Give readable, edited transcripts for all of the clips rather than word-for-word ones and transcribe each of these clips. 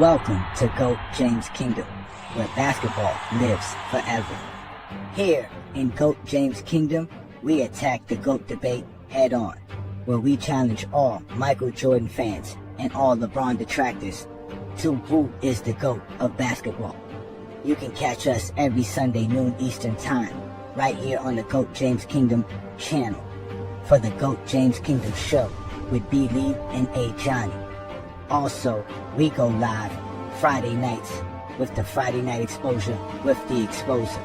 Welcome to GOAT James Kingdom, where basketball lives forever. Here in GOAT James Kingdom, we attack the GOAT debate head on, where we challenge all Michael Jordan fans and all LeBron detractors to who is the GOAT of basketball. You can catch us every Sunday noon Eastern Time, right here on the GOAT James Kingdom channel, for the GOAT James Kingdom show with B. Lee and A. Johnny. Also, we go live Friday nights with the Friday Night Exposure with the Exposer,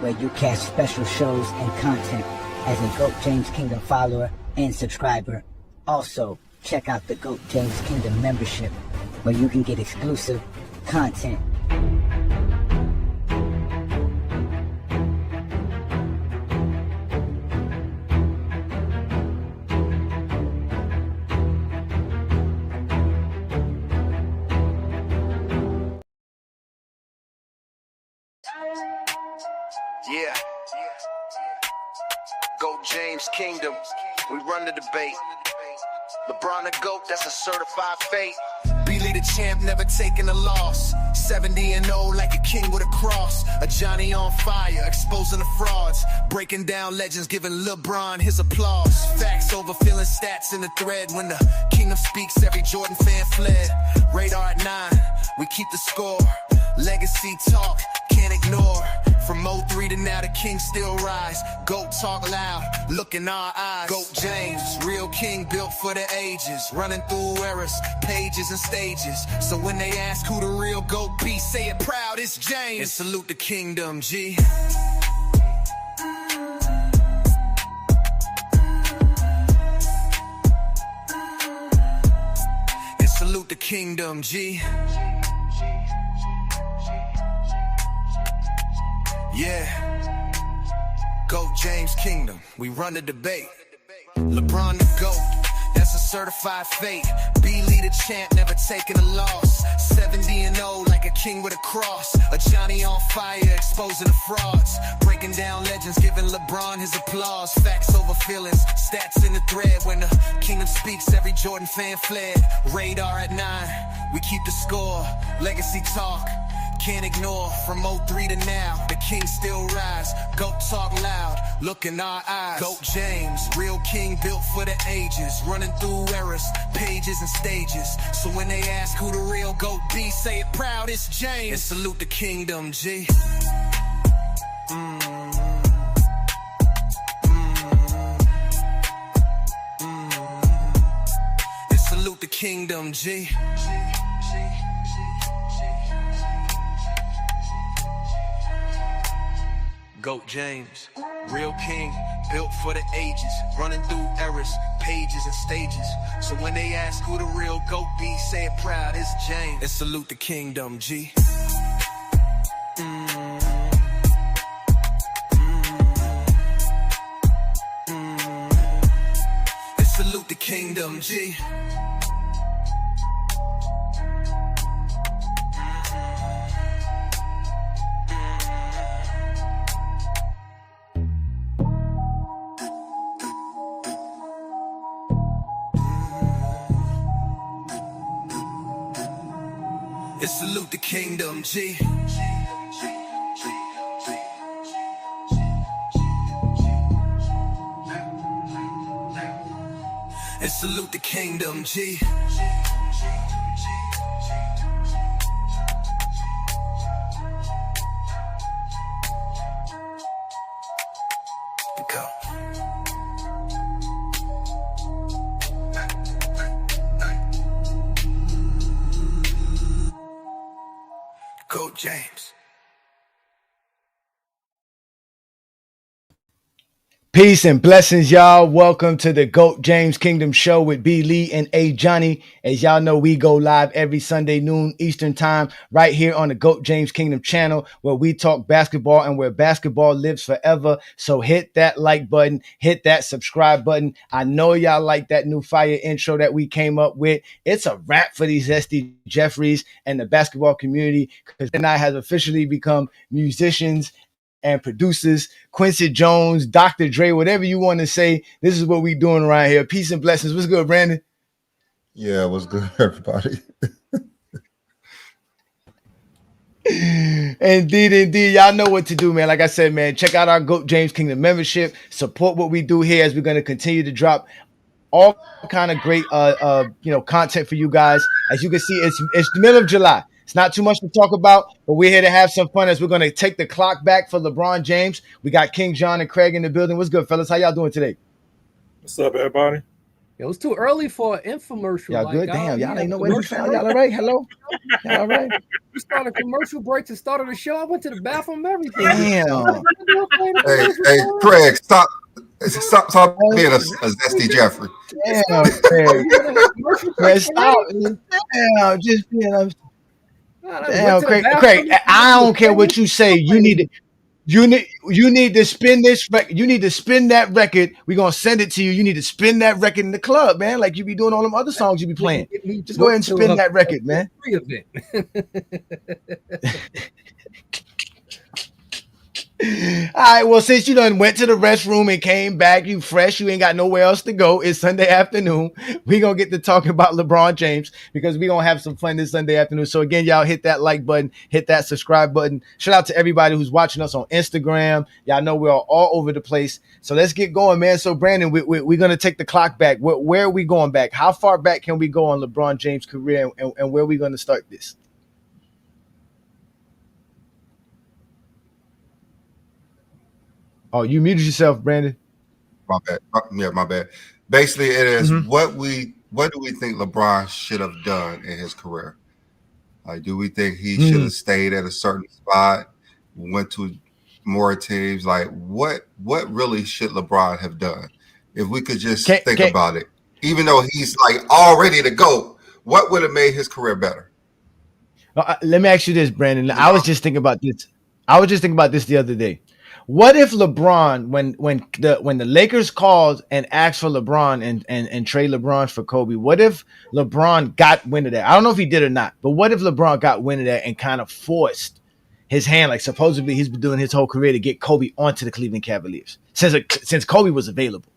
where you catch special shows and content as a GOAT James Kingdom follower and subscriber. Also, check out the GOAT James Kingdom membership, where you can get exclusive content. Yeah. GOAT James Kingdom. We run the debate. LeBron the GOAT, that's a certified fate. Billy the champ, never taking a loss. 70-0 like a king with a cross. A Johnny on fire, exposing the frauds. Breaking down legends, giving LeBron his applause. Facts over feeling stats in the thread. When the kingdom speaks, every Jordan fan fled. Radar at 9, we keep the score. Legacy talk, can't ignore. From 03 to now, the king still rise. GOAT talk loud, look in our eyes. GOAT James, real king built for the ages. Running through eras, pages and stages. So when they ask who the real GOAT be, say it proud, it's James. And salute the kingdom, G. And salute the kingdom, G. Yeah, GOAT James Kingdom, we run the debate. LeBron the GOAT, that's a certified fate. B. Lee the champ, never taking a loss. 70-0 like a king with a cross. A Johnny on fire, exposing the frauds. Breaking down legends, giving LeBron his applause. Facts over feelings, stats in the thread. When the kingdom speaks, every Jordan fan fled. Radar at 9, we keep the score. Legacy talk, can't ignore. From 03 to now, the king still rise. GOAT talk loud, look in our eyes. GOAT James, real king built for the ages. Running through eras, pages and stages. So when they ask who the real GOAT be, say it proud, it's James. And salute the kingdom, G. And salute the kingdom, G. GOAT James, real king, built for the ages. Running through eras, pages and stages. So when they ask who the real GOAT be, say it proud, it's James. And salute the kingdom, G. And salute the kingdom, G. And salute the kingdom, G. And salute the kingdom, G. Go. GOAT James. Peace and blessings, y'all. Welcome to the GOAT James Kingdom Show with B. Lee and A. Johnny. As y'all know, we go live every Sunday noon Eastern time right here on the GOAT James Kingdom channel where we talk basketball and where basketball lives forever. So hit that like button, hit that subscribe button. I know y'all like that new fire intro that we came up with. It's a wrap for these SD Jeffries and the basketball community because then I has officially become musicians and producers, Quincy Jones, Dr. Dre, whatever you want to say. This is what we doing around here. Peace and blessings. What's good, Brandon? Yeah, what's good, everybody? Indeed. Y'all know what to do, man. Like I said, man, check out our GOAT James Kingdom membership. Support what we do here as we're going to continue to drop all kind of great content for you guys. As you can see, it's the middle of July. It's not too much to talk about, but we're here to have some fun as we're going to take the clock back for LeBron James. We got King John and Craig in the building. What's good, fellas? How y'all doing today? What's up, everybody? It was too early for an infomercial. Y'all good? Damn, y'all ain't know where to found. Y'all all right? Hello? Y'all all right? We started commercial breaks and started the show. I went to the bathroom, everything. Damn. Hey, Craig, stop being a zesty Jeffrey. Damn, Craig. Craig, stop. Damn, just being a... Damn, Craig, I don't care what you say. You need to spin this. You need to spin that record. We're gonna send it to you. You need to spin that record in the club, man. Like you be doing all them other songs you be playing. Just go ahead and spin that record, man. All right, well, since you done went to the restroom and came back, you fresh, you ain't got nowhere else to go. It's Sunday afternoon. We gonna get to talking about LeBron James because we gonna have some fun this Sunday afternoon. So again, y'all hit that like button, hit that subscribe button. Shout out to everybody who's watching us on Instagram. Y'all know we're all over the place. So let's get going, man. So Brandon, we're gonna take the clock back. Where are we going back? How far back can we go on LeBron James' career, and where are we gonna start this? Oh, you muted yourself, Brandon. My bad. My bad. Basically, it is what do we think LeBron should have done in his career? Like, do we think he should have stayed at a certain spot, went to more teams? Like, what really should LeBron have done? If we could just think about it, even though he's like already the GOAT, what would have made his career better? Let me ask you this, Brandon. I was just thinking about this. The other day. What if LeBron, when the Lakers called and asked for LeBron and trade LeBron for Kobe, what if LeBron got wind of that? I don't know if he did or not, but what if LeBron got wind of that and kind of forced his hand, like supposedly he's been doing his whole career to get Kobe onto the Cleveland Cavaliers since Kobe was available?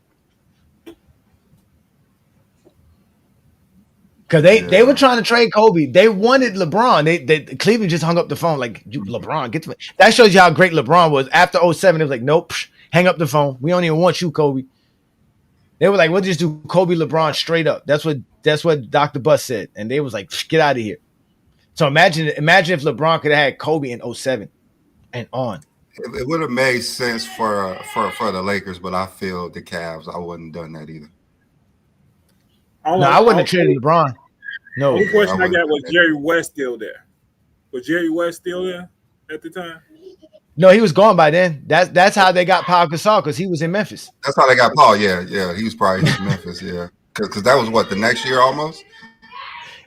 Because they were trying to trade Kobe. They wanted LeBron. They Cleveland just hung up the phone like, LeBron, get the... That shows you how great LeBron was. After 07, it was like, nope, hang up the phone. We don't even want you, Kobe. They were like, we'll just do Kobe LeBron straight up. That's what Dr. Buss said. And they was like, get out of here. So imagine if LeBron could have had Kobe in 07 and on. It would have made sense for the Lakers, but I feel the Cavs, I wouldn't have done that either. I wouldn't have traded LeBron. No. The question I got was Jerry West still there? Was Jerry West still there at the time? No, he was gone by then. That's how they got Paul Gasol, because he was in Memphis. That's how they got Paul. Yeah, he was probably in Memphis. Yeah, because that was what, the next year almost.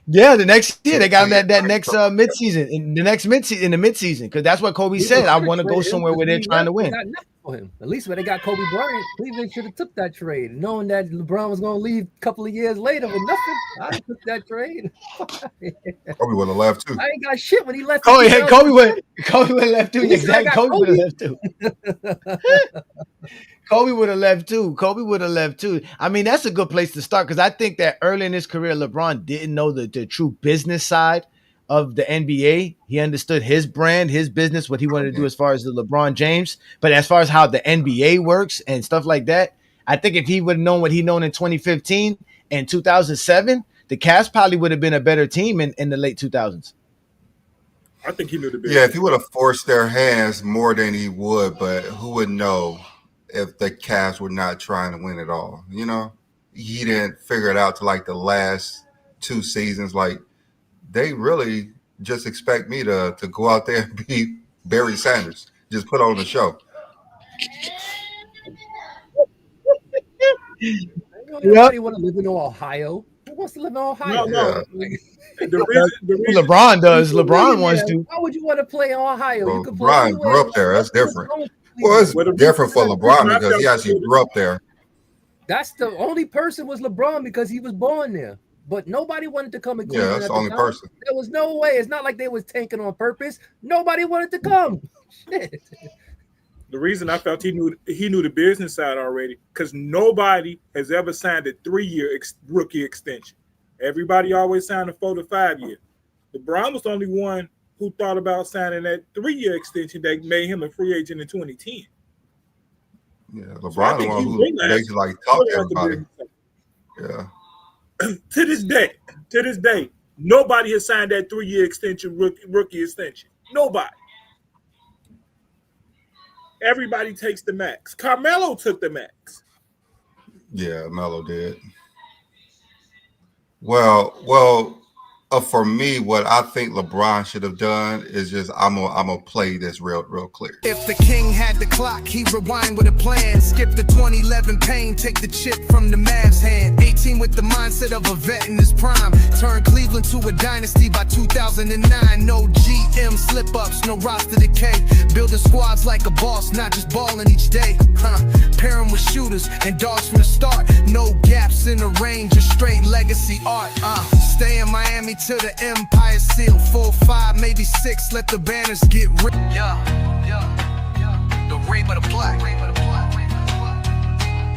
Yeah, the next year they got him that next midseason, in the midseason, because that's what Kobe said. I want to go somewhere where they're trying to win. For him. At least when they got Kobe Bryant, Cleveland should have took that trade, knowing that LeBron was going to leave a couple of years later with nothing. I took that trade. Kobe would have left too. I ain't got shit when he left. Kobe would have left too. Exactly. Kobe would have left too. Kobe would have left too. I mean, that's a good place to start, because I think that early in his career, LeBron didn't know the true business side of the NBA. He understood his brand, his business, what he wanted to do as far as the LeBron James. But as far as how the NBA works and stuff like that, I think if he would have known what he known in 2015 and 2007, the Cavs probably would have been a better team in the late 2000s. I think he knew the business. Yeah, if he would have forced their hands more than he would, but who would know if the Cavs were not trying to win it all? You know, he didn't figure it out to like the last two seasons. Like, they really just expect me to go out there and be Barry Sanders. Just put on the show. Nobody want to live in Ohio. Who wants to live in Ohio? No. Like, The reason LeBron does. LeBron wants yeah, to. why would you want to play in Ohio? Bro, You could play LeBron anywhere. grew up there. That's different. Well, it's Well, the different for reason LeBron I because felt he actually grew up there. That's the only person was LeBron because he was born there. But nobody wanted to come in Yeah, Cleveland that's at the the only time. person. There was no way. It's not like they was tanking on purpose. Nobody wanted to come. Shit. the reason I felt he knew the business side already because nobody has ever signed a 3-year rookie extension. Everybody always signed a 4 to 5 year. LeBron was the only one who thought about signing that 3-year extension that made him a free agent in 2010. Yeah, So LeBron the one who basically like talked to everybody. Yeah. To this day, nobody has signed that 3-year extension, rookie extension. Nobody. Everybody takes the max. Carmelo took the max. Yeah, Melo did. Well, for me, what I think LeBron should have done is just I'm gonna play this real clear. If the king had the clock, he'd rewind with a plan. Skip the 2011 pain, take the chip from the Mavs' hand. 18 with the mindset of a vet in his prime. Turn Cleveland to a dynasty by 2009. No GM slip-ups, no roster decay. Building squads like a boss, not just balling each day. Pairing with shooters and dogs from the start. No gaps in the range, just straight legacy art. Stay in Miami till the empire seal. 4, 5, maybe 6, let the banners get real. Yeah. The rape of the black.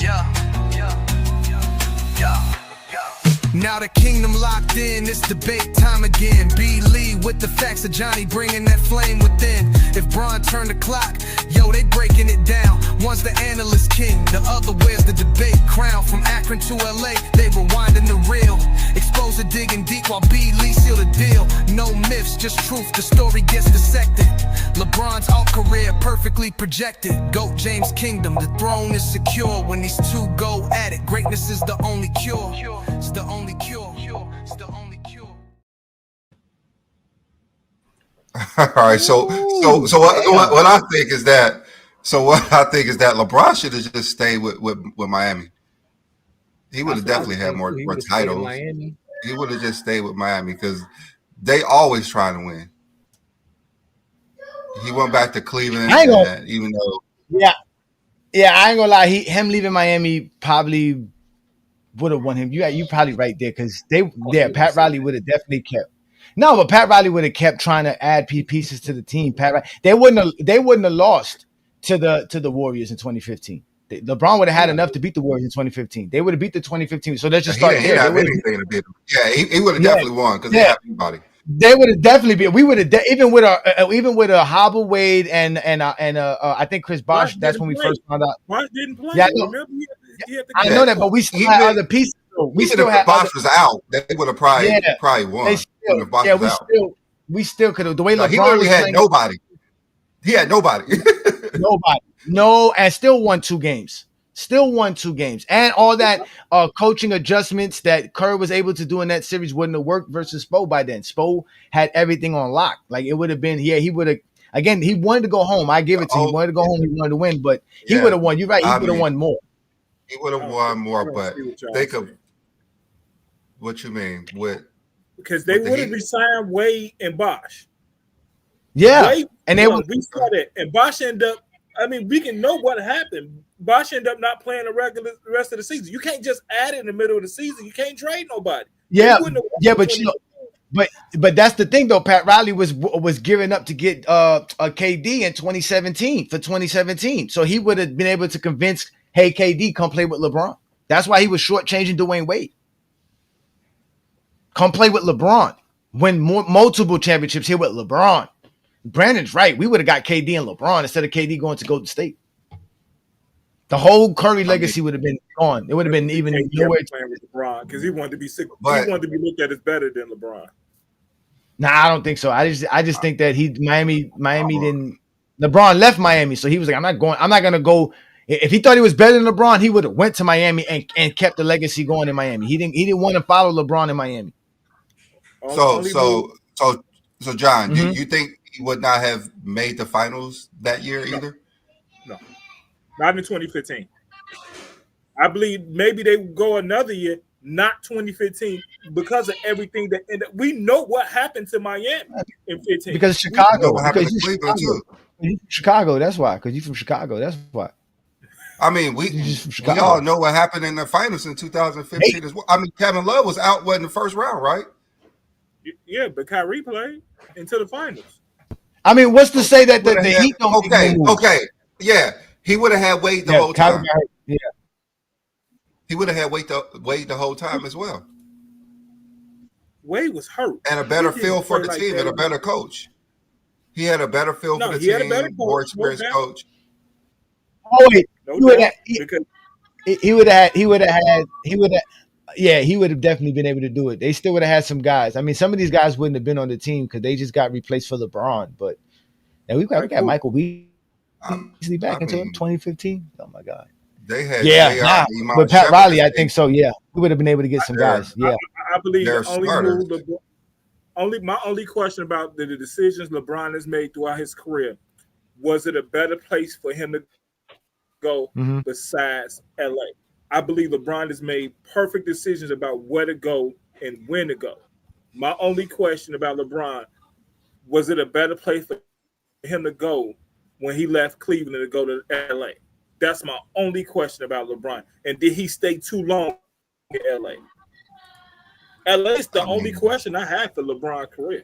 Yeah. Now the kingdom locked in, it's debate time again. B. Lee with the facts of Johnny bringing that flame within. If Bron turned the clock, yo, they breaking it down. One's the analyst king, the other wears the debate crown. From Akron to LA, they rewinding the reel. Exposure digging deep while B. Lee seal the deal. No myths, just truth, the story gets dissected. LeBron's alt career perfectly projected. GOAT James Kingdom, the throne is secure. When these two go at it, greatness is the only cure. It's the only cure. It's the only cure. All right, so what I think is that LeBron should have just stayed with Miami. He would have definitely had more titles. He would have just stayed with Miami because they always trying to win. He went back to Cleveland, even though I ain't gonna lie. Him leaving Miami probably would have won him. You probably right there because Pat Riley would have definitely kept. No, but Pat Riley would have kept trying to add pieces to the team. They wouldn't have lost to the Warriors in 2015. LeBron would have had enough to beat the Warriors in 2015. They would have beat the 2015. So let's just start there. He didn't have anything to beat them. Yeah, he would have definitely won because they have anybody. They would have definitely been. We would have even with a Hobble Wade and I think Chris Bosh. That's when we first found out. Bosh didn't play. Yeah, Remember, I know that, but we still had other pieces. We still had. If Bosh was out, they would have probably won. We still could have. The way LeBron he literally had playing, nobody. He had nobody. No, and still won 2 games. And all that coaching adjustments that Kerr was able to do in that series wouldn't have worked versus Spo by then. Spo had everything on lock. Like it would have been, he would have, again, he wanted to go home. I give it to him. He wanted to go home. He wanted to win, but he would have won. You're right. He would have won more. He would have won more, but think of what you mean because they would have resigned Wade and Bosh. Yeah, Wade, and we saw that, and Bosh ended up. I mean, we can know what happened. Bosh ended up not playing the rest of the season. You can't just add it in the middle of the season. You can't trade nobody. But that's the thing though. Pat Riley was gearing up to get a KD in 2017. So he would have been able to convince, hey, KD, come play with LeBron. That's why he was shortchanging Dwayne Wade. Come play with LeBron. Win multiple championships here with LeBron. Brandon's right. We would have got KD and LeBron instead of KD going to Golden State. The whole Curry legacy would have been gone. It would have been even nowhere playing with LeBron because he wanted to be sick. He wanted to be looked at as better than LeBron. Nah, I don't think so. I just think that Miami didn't. LeBron left Miami, so he was like, I'm not gonna go. If he thought he was better than LeBron, he would have went to Miami and kept the legacy going in Miami. He didn't want to follow LeBron in Miami. So John, you think he would not have made the finals that year either? No, not in 2015. I believe maybe they would go another year, not 2015, because of everything that ended. We know what happened to Miami in 15. Because We You know Chicago, what know. happened because to you Cleveland Chicago, too. you from Chicago. That's why. Because you from Chicago. That's why. I mean, You just from we all Chicago. know what happened in the finals in 2015 as well. I mean, Kevin Love was out in the first round, right? Yeah, but Kyrie played into the finals. I mean, what's to say that Would have the had Heat don't make no moves? okay, yeah. He would have had Wade the Yeah, whole Kyrie time. got hurt. Yeah. He would have had Wade the whole time as well, Wade was hurt. and a better He didn't feel for play the like team and a that. better coach. He had a better feel for No, the he had a better team, more coach, no experienced doubt. coach. Oh wait, No he would doubt. have. Because He would have. He would have had. He would have. Yeah, he would have definitely been able to do it. They still would have had some guys. I mean, some of these guys wouldn't have been on the team because they just got replaced for LeBron. But now we like got who? Michael Beasley back I into mean, 2015. Oh my God. they had Yeah, Jr. nah. and Iman With Pat Shumpert Riley, as I think so. Yeah, we would have been able to get some their guys. Yeah. I believe their the only starters. move my only question about the decisions LeBron has made throughout his career, was it a better place for him to go Mm-hmm. besides LA? I believe LeBron has made perfect decisions about where to go and when to go. My only question about LeBron, was it a better place for him to go when he left Cleveland to go to LA? That's my only question about LeBron. And did he stay too long in LA? LA is the I only mean, question I have for LeBron's career.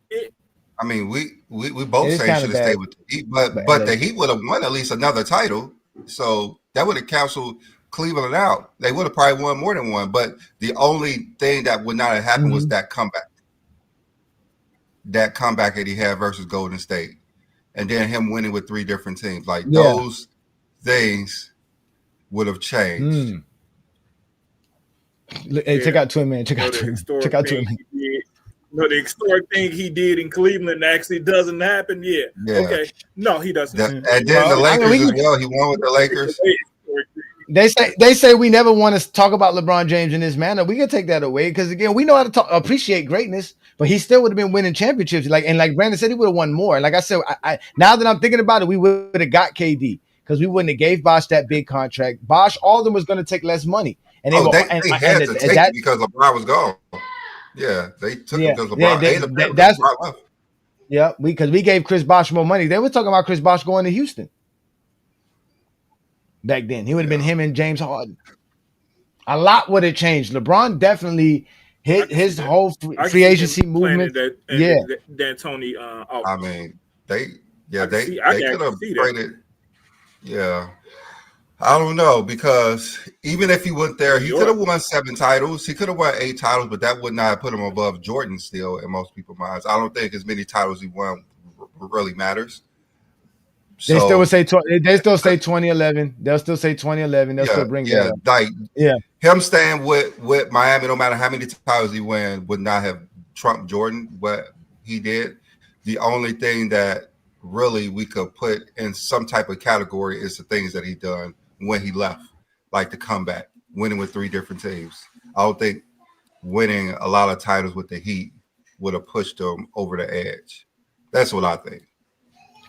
We both It is say he kind should of have bad, stayed with the Heat, but but LA. the Heat would have won at least another title, so that would have canceled Cleveland out. They would have probably won more than one, but the only thing that would not have happened was Mm-hmm. that comeback that he had versus Golden State, and then him winning with 3 different teams. Like Yeah. those things would have changed. Mm. Hey, check Yeah. out Twin Man. Check You know out the Twin Man. historic Check out thing Twin Man. he did. The historic thing he did in Cleveland actually doesn't happen. Yeah. Yeah. Okay. No, he doesn't. And then the Well, I mean, Lakers we as can, well. He won with the Lakers. they say we never want to talk about LeBron James in this manner. We can take that away because again, we know how to appreciate greatness, but he still would have been winning championships. Like Brandon said, he would have won more. Like I said, I now that I'm thinking about it, we would have got KD because we wouldn't have gave Bosh that big contract. Bosh, all of them was going to take less money, and they Oh, were they and had to take that it because LeBron was gone. Yeah, they took yeah it because yeah LeBron ate it. that's LeBron left. yeah because we gave Chris Bosh more money. They were talking about Chris Bosh going to Houston back then. He would have been him and James Harden. A lot would have changed. LeBron definitely his whole free agency movement. That Yeah, D'Antoni I mean, they I they can could have see that. traded. Yeah, I don't know because even if he went there, he could have won 7 titles. He could have won 8 titles, but that would not have put him above Jordan still in most people's minds. I don't think as many titles he won really matters. they So still would say they still say 2011. They'll still say 2011. They'll still bring that up. like Yeah, him staying with Miami, no matter how many titles he won, would not have trumped Jordan what he did. The only thing that really we could put in some type of category is the things that he done when he left, like the comeback, winning with 3 different teams. I don't think winning a lot of titles with the Heat would have pushed him over the edge. That's what I think.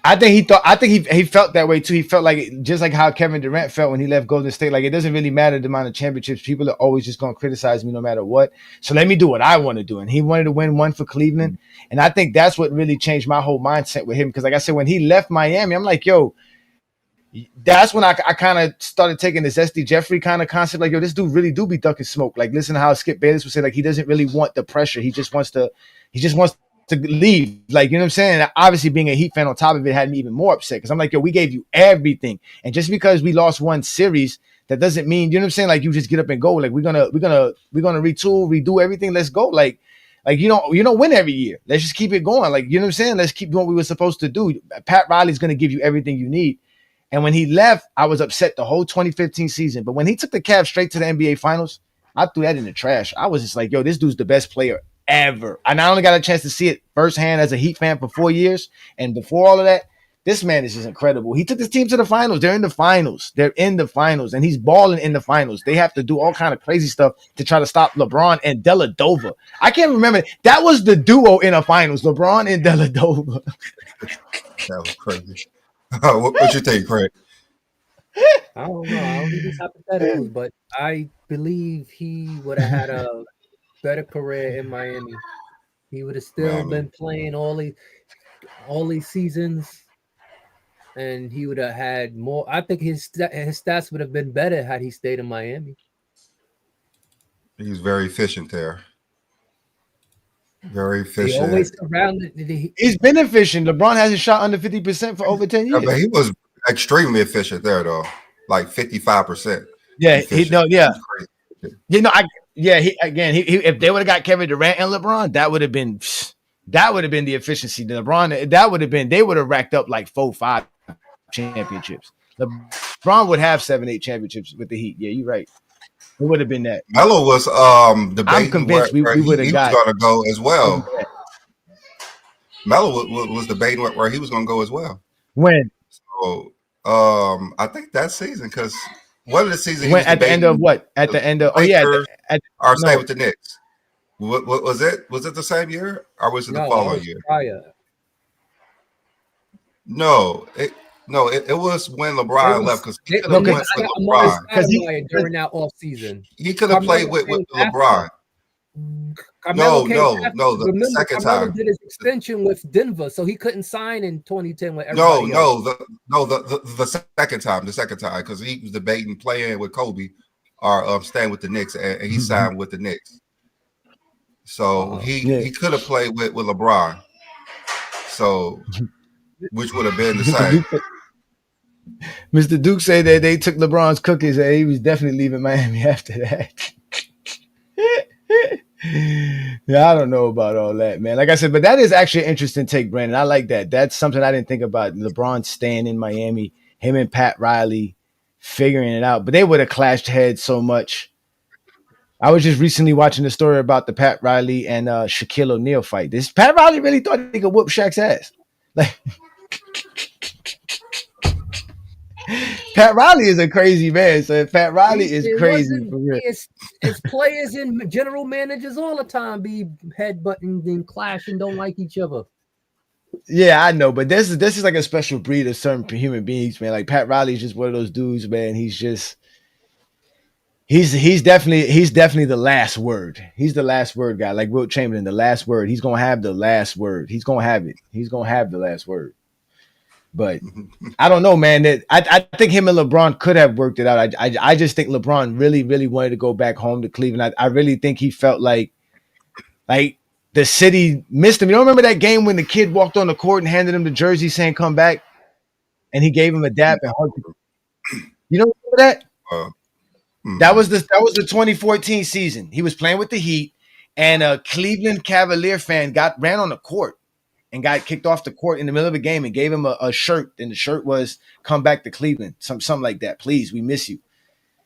I think he felt that way too. He felt like just like how Kevin Durant felt when he left Golden State. Like it doesn't really matter the amount of championships. People are always just going to criticize me no matter what. So let me do what I want to do. And he wanted to win one for Cleveland. And I think that's what really changed my whole mindset with him. Because like I said, when he left Miami, I'm like, yo, that's when I kind of started taking this SD Jeffrey kind of concept. Like, yo, this dude really do be ducking smoke. Like, listen to how Skip Bayless would say, like, he doesn't really want the pressure. He just wants to leave. Like, you know what I'm saying? And obviously being a Heat fan on top of it had me even more upset because I'm like, yo, we gave you everything. And just because we lost one series, that doesn't mean, you know what I'm saying? Like, you just get up and go. Like, we're gonna retool, redo everything. Let's go. Like you don't win every year. Let's just keep it going. Like, you know what I'm saying? Let's keep doing what we were supposed to do. Pat Riley's gonna give you everything you need. And when he left, I was upset the whole 2015 season. But when he took the Cavs straight to the NBA Finals, I threw that in the trash. I was just like, yo, this dude's the best player ever. And I only got a chance to see it firsthand as a Heat fan for 4 years. And before all of that, this man is just incredible. He took his team to the finals. They're in the finals. And he's balling in the finals. They have to do all kind of crazy stuff to try to stop LeBron and Dellavedova. I can't remember. That was the duo in the finals, LeBron and Dellavedova. That was crazy. What you think, Craig? I don't know. I don't need these hypotheticals, but I believe he would have had a better career in Miami. He would have still Miami. been playing all these seasons, and he would have had more. I think his stats would have been better had he stayed in Miami. He was very efficient there. Very He always efficient. surrounded. He's been efficient. LeBron hasn't shot under 50% for over 10 Yeah, years. but he was extremely efficient there, though. Like 55%. Yeah, efficient. he no, yeah. He was crazy. You know, he if they would have got Kevin Durant and LeBron, that would have been the efficiency. LeBron, they would have racked up like 4-5 championships. LeBron would have 7-8 championships with the Heat. Yeah, you're right. It would have been that. Melo was debating I'm convinced where we would have he got was going to go as well. Melo was debating where he was going to go as well. When? So I think that season, because one of the seasons When at the end of what? At the end of stay with the Knicks. What was it? Was it the same year or was it the following year? Prior. No, it was when LeBron left because he could have went with LeBron. Because during that off season, he could have played with LeBron. Carmelo the second Carmelo time did his extension with Denver, so he couldn't sign in 2010 with everybody else. The second time, because he was debating playing with Kobe or staying with the Knicks, and he signed with the Knicks. So he could have played with LeBron. So which would have been the same. Mr. Duke said that they took LeBron's cookies and he was definitely leaving Miami after that. Yeah, I don't know about all that, man. Like I said, but that is actually an interesting take, Brandon. I like that. That's something I didn't think about. LeBron staying in Miami, him and Pat Riley figuring it out. But they would have clashed heads so much. I was just recently watching the story about the Pat Riley and Shaquille O'Neal fight. This Pat Riley really thought he could whoop Shaq's ass. Like Pat Riley is a crazy man. So Pat Riley is crazy. It's players and general managers all the time be headbutting and clashing, don't like each other. Yeah, I know, but this is like a special breed of certain human beings, man. Like Pat Riley is just one of those dudes, man. He's definitely the last word. He's the last word guy, like Wilt Chamberlain, the last word. He's gonna have the last word. He's gonna have it. He's gonna have the last word. But I don't know, man. That I think him and LeBron could have worked it out. I just think LeBron really, really wanted to go back home to Cleveland. I really think he felt like the city missed him. You don't remember that game when the kid walked on the court and handed him the jersey saying "come back," and he gave him a dap and hugged him. You don't remember that? That was the 2014 season. He was playing with the Heat, and a Cleveland Cavalier fan ran on the court and got kicked off the court in the middle of the game and gave him a shirt. And the shirt was "Come back to Cleveland," something like that. Please, we miss you.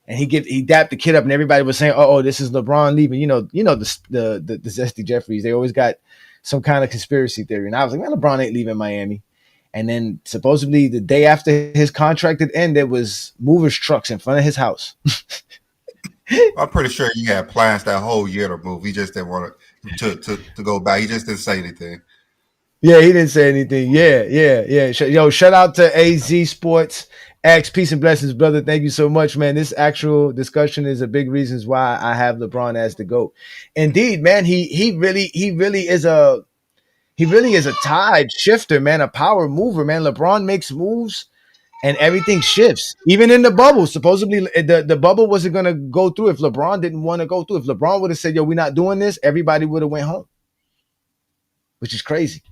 And he dapped the kid up, and everybody was saying, "Oh, this is LeBron leaving." You know the Zesty Jeffries. They always got some kind of conspiracy theory, and I was like, "Man, LeBron ain't leaving Miami." And then supposedly the day after his contract had ended, there was movers trucks in front of his house. I'm pretty sure he had plans that whole year to move. He just didn't want to go back. He just didn't say anything. Yeah, he didn't say anything. Yeah. Yo, shout out to AZ Sports X. Peace and blessings, brother. Thank you so much, man. This actual discussion is a big reasons why I have LeBron as the GOAT. Indeed, man, he really is a tide shifter, man, a power mover, man. LeBron makes moves and everything shifts. Even in the bubble, supposedly the bubble wasn't going to go through if LeBron didn't want to go through. If LeBron would have said, "Yo, we're not doing this," everybody would have went home, which is crazy.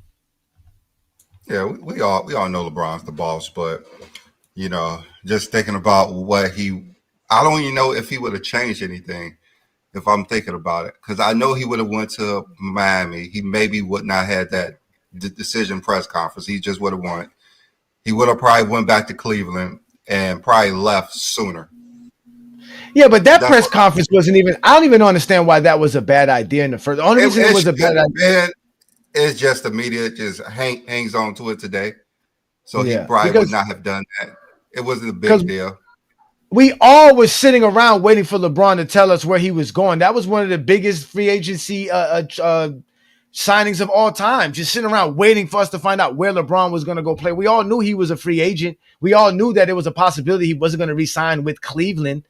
Yeah, we all know LeBron's the boss, but just thinking about I don't even know if he would have changed anything if I'm thinking about it, because I know he would have went to Miami. He maybe would not had that decision press conference. He just would have won. He would have probably went back to Cleveland and probably left sooner. Yeah, but that press conference wasn't even. I don't even understand why that was a bad idea in the first. The only reason it was a bad idea. It's just the media just hangs on to it today. So he probably would not have done that. It wasn't a big deal. We all was sitting around waiting for LeBron to tell us where he was going. That was one of the biggest free agency signings of all time, just sitting around waiting for us to find out where LeBron was going to go play. We all knew he was a free agent. We all knew that it was a possibility he wasn't going to re-sign with Cleveland.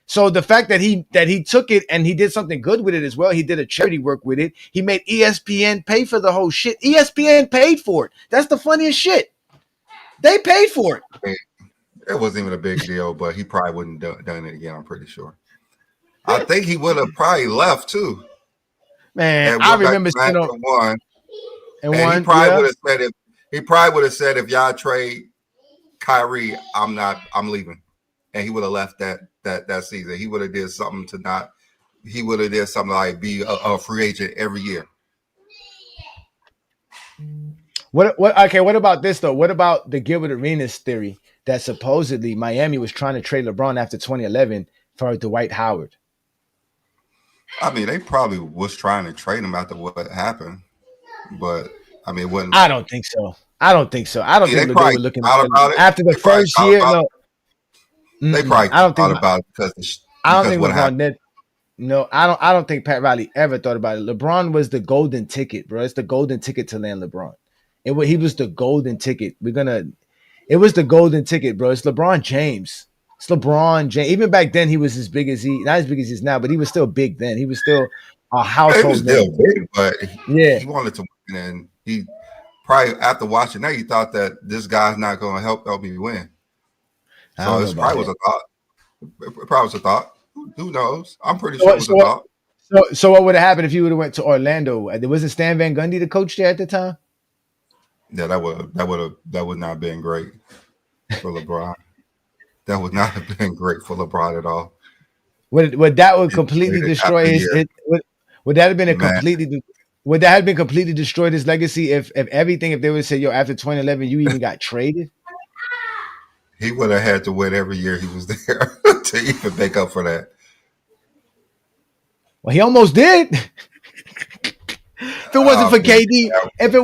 So the fact that he took it and he did something good with it as well, he did a charity work with it. He made ESPN pay for the whole shit. ESPN paid for it. That's the funniest shit. They paid for it. It wasn't even a big deal, but he probably wouldn't have done it again, I'm pretty sure. I think he would have probably left too. Man, I remember seeing one. And he probably would have said if y'all trade Kyrie, I'm leaving. And he would have left that season. He would have did something like be a free agent every year. What about this though? What about the Gilbert Arenas theory that supposedly Miami was trying to trade LeBron after 2011 for Dwight Howard? I mean, they probably was trying to trade him after what happened, but I mean, it wasn't. I don't think so. I don't think they were looking about it after the first year. No, they probably thought about it because I don't think LeBron did. No, I don't think Pat Riley ever thought about it. LeBron was the golden ticket, bro. It's the golden ticket to land LeBron. He was the golden ticket. It was the golden ticket, bro. It's LeBron James. It's LeBron James. Even back then, he was not as big as he is now, but he was still big then. He was still a household. He was still big, but he wanted to win, and he probably after watching that, he thought that this guy's not going to help me win. So it probably was a thought. It probably was a thought. Who knows? I'm pretty sure it was a thought. So what would have happened if he would have went to Orlando? Wasn't Stan Van Gundy the coach there at the time? Yeah, that would not have been great for LeBron. That would not have been great for LeBron at all. Would that completely destroy his? Would that have been Would that have been completely destroyed his legacy if they would say, yo, after 2011 you even got traded? He would have had to win every year he was there to even make up for that. Well, he almost did. If it wasn't for KD, if it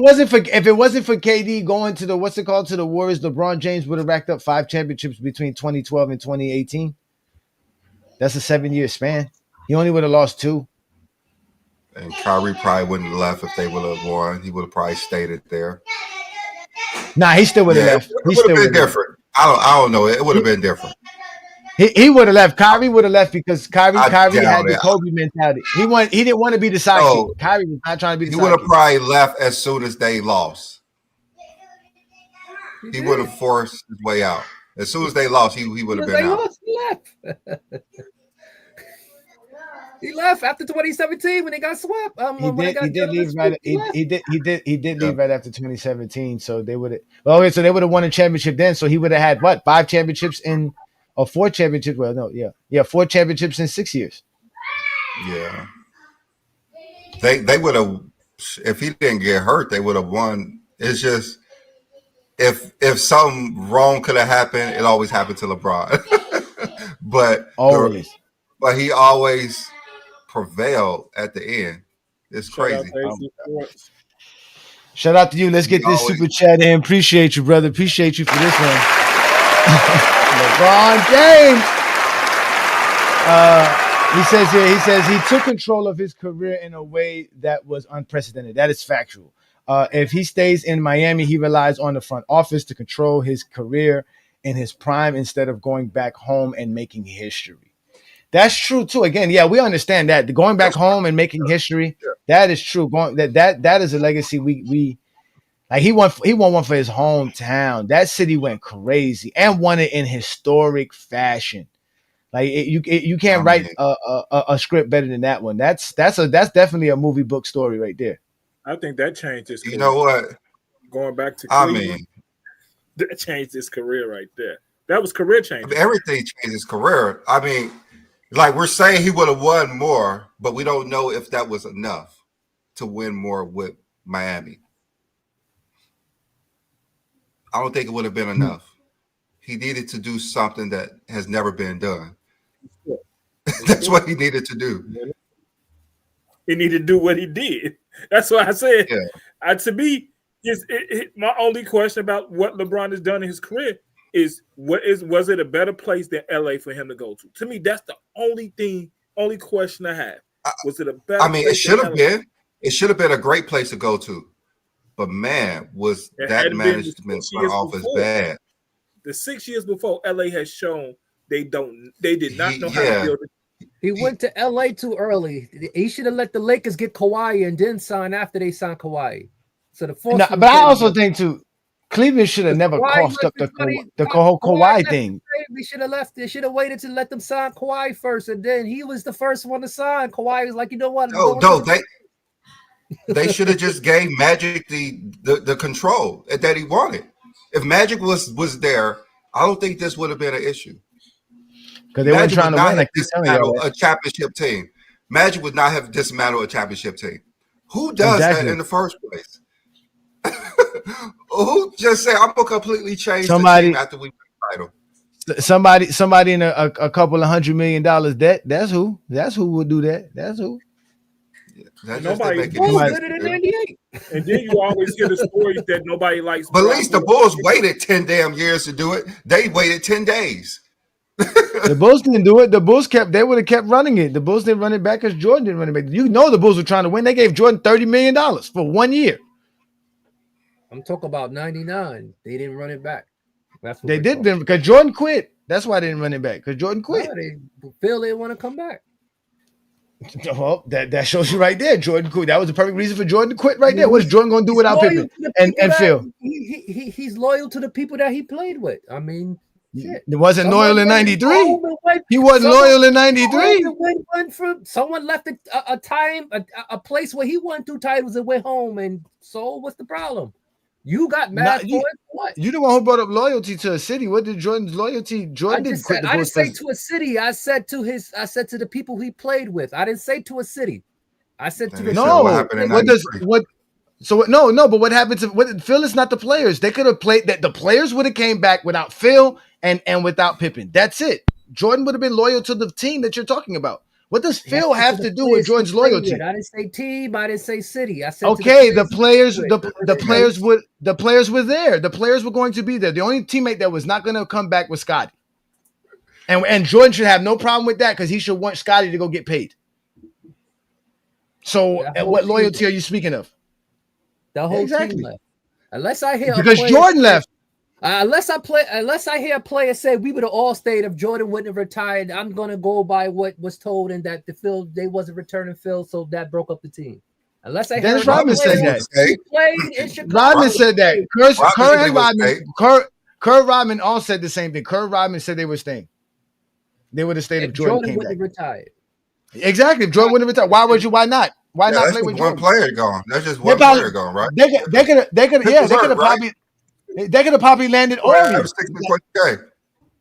wasn't for KD going to the Warriors, LeBron James would have racked up 5 championships between 2012 and 2018. That's a 7-year span. He only would have lost 2. And Kyrie probably wouldn't have left if they would have won. He would have probably stayed there. Nah, he still would have left. It would have been different. I don't know. It would have been different. He would have left. Kyrie would have left because Kyrie had the Kobe mentality. He didn't want to be the sidekick. Kyrie was not trying to be the sidekick. He would have probably left as soon as they lost. He would have forced his way out. As soon as they lost, he would have been out. He left. He left after 2017 when they got swept. He did leave right after 2017. So they would have. Well, okay, so they would have won a championship then. So he would have had what? 5 championships or 4 championships. Well, no, yeah, 4 championships in 6 years. Yeah, they would have. If he didn't get hurt, they would have won. It's just if something wrong could have happened, it always happened to LeBron. But he always prevailed at the end. It's crazy. Shout out to you. Let's get this super chat in. Appreciate you, brother. Appreciate you for this one. LeBron James. He says he took control of his career in a way that was unprecedented. That is factual. If he stays in Miami, he relies on the front office to control his career in his prime instead of going back home and making history. That's true too. Again, yeah, we understand that going back home and making history. That is true. That is a legacy. We like he won one for his hometown. That city went crazy and won it in historic fashion. Like you can't write a script better than that one. That's definitely a movie book story right there. I think that changed his career. You know what? Going back to Cleveland, that changed his career right there. That was career changing. I mean, everything changed his career. I mean, like we're saying he would have won more, but we don't know if that was enough to win more with Miami. I don't think it would have been enough. He needed to do something that has never been done. That's what he needed to do. He needed to do what he did. That's why I said, to me, my only question about what LeBron has done in his career is was it a better place than LA for him to go to? To me, that's the only question I have. Was it a better? I mean, it should have been. It should have been a great place to go to. But man, was It that hadn't been management the 6 front years office before. bad? The 6 years before, LA has shown they did not know how to Yeah. build it. He went to LA too early. He should have let the Lakers get Kawhi and then sign after they signed Kawhi. So the No, but I also think too, Cleveland should have never coughed up the whole Kawhi thing. They should have left. They should have waited to let them sign Kawhi first, and then he was the first one to sign. Kawhi was like, you know what? No, they should have just gave Magic the control that he wanted. If Magic was there, I don't think this would have been an issue. Because they weren't trying to win. Dismantle a championship team. Magic would not have dismantled a championship team. Who does that in the first place? Who just say I'm gonna completely change the team after we win the title? Somebody in a couple of $100 million debt. That's who would do that. That's who. Yeah, nobody good in '98. And then you always hear the stories that nobody likes. But at least the Bulls waited 10 damn years to do it. They waited 10 days. The Bulls didn't do it. The Bulls they would have kept running it. The Bulls didn't run it back because Jordan didn't run it back. You know the Bulls were trying to win. They gave Jordan $30 million for 1 year. I'm talking about '99. They didn't run it back. They did because Jordan quit. That's why they didn't run it back, because Jordan quit. Phil didn't want to come back. Well, that shows you right there. Jordan quit. That was the perfect reason for Jordan to quit right there. What's Jordan going to do without Pippen and Phil? He's loyal to the people that he played with. I mean, shit. It wasn't loyal in '93. He wasn't loyal in '93. Someone left a place where he won 2 titles and went home. And so what's the problem? You got mad for it. What? You the one who brought up loyalty to a city. What did Jordan's loyalty? Jordan didn't quit the Bulls. I didn't say to a city. I said to the people he played with. I didn't say to a city. I said to the But what happened to Phil? Is not the players. They could have played that. The players would have came back without Phil and without Pippen. That's it. Jordan would have been loyal to the team that you're talking about. What does Phil have to do with Jordan's loyalty? I didn't say team. I didn't say city. I said the players were there. The players were going to be there. The only teammate that was not going to come back was Scotty. And Jordan should have no problem with that because he should want Scotty to go get paid. So what loyalty are you speaking of? The whole team left. Unless I hear because Jordan left. Unless I hear a player say we would have all stayed if Jordan wouldn't have retired, I'm gonna go by what was told and that they wasn't returning Phil, so that broke up the team. Unless I Dennis Rodman said that. Rodman said that. Kerr Rodman all said the same thing. Kerr Rodman said they were staying. They would have stayed if Jordan wouldn't have retired. Exactly. If Jordan wouldn't have retired, why would you? Why not? Why not play with one Jordan? player gone? That's just one player gone, right? They could have probably landed Ori.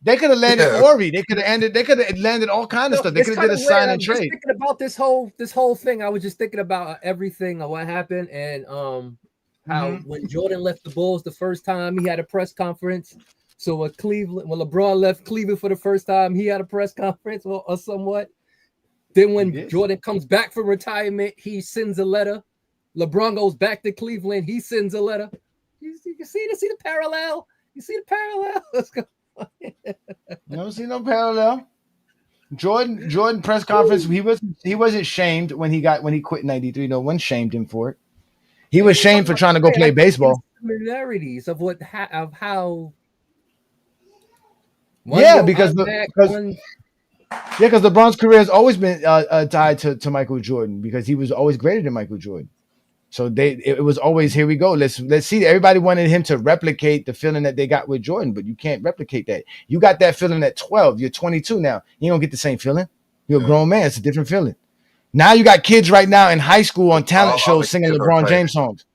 They could have landed Ori. They could have landed all kinds of stuff. They could have did a sign and trade. Thinking about this whole thing, I was just thinking about everything of what happened and how when Jordan left the Bulls the first time, he had a press conference. So when LeBron left Cleveland for the first time, he had a press conference or somewhat. Then when Jordan comes back from retirement, he sends a letter. LeBron goes back to Cleveland. He sends a letter. You see the parallel? You see the parallel? Let's go. You don't see no parallel. Jordan press conference. He wasn't shamed when he quit in '93. No one shamed him for it. He was shamed for trying to go play baseball. Similarities of how. Because LeBron's career has always been tied to Michael Jordan because he was always greater than Michael Jordan. So it was always, here we go. Let's see. Everybody wanted him to replicate the feeling that they got with Jordan, but you can't replicate that. You got that feeling at 12. You're 22 now. You don't get the same feeling. You're a grown man. It's a different feeling. Now you got kids right now in high school on talent shows singing LeBron James songs.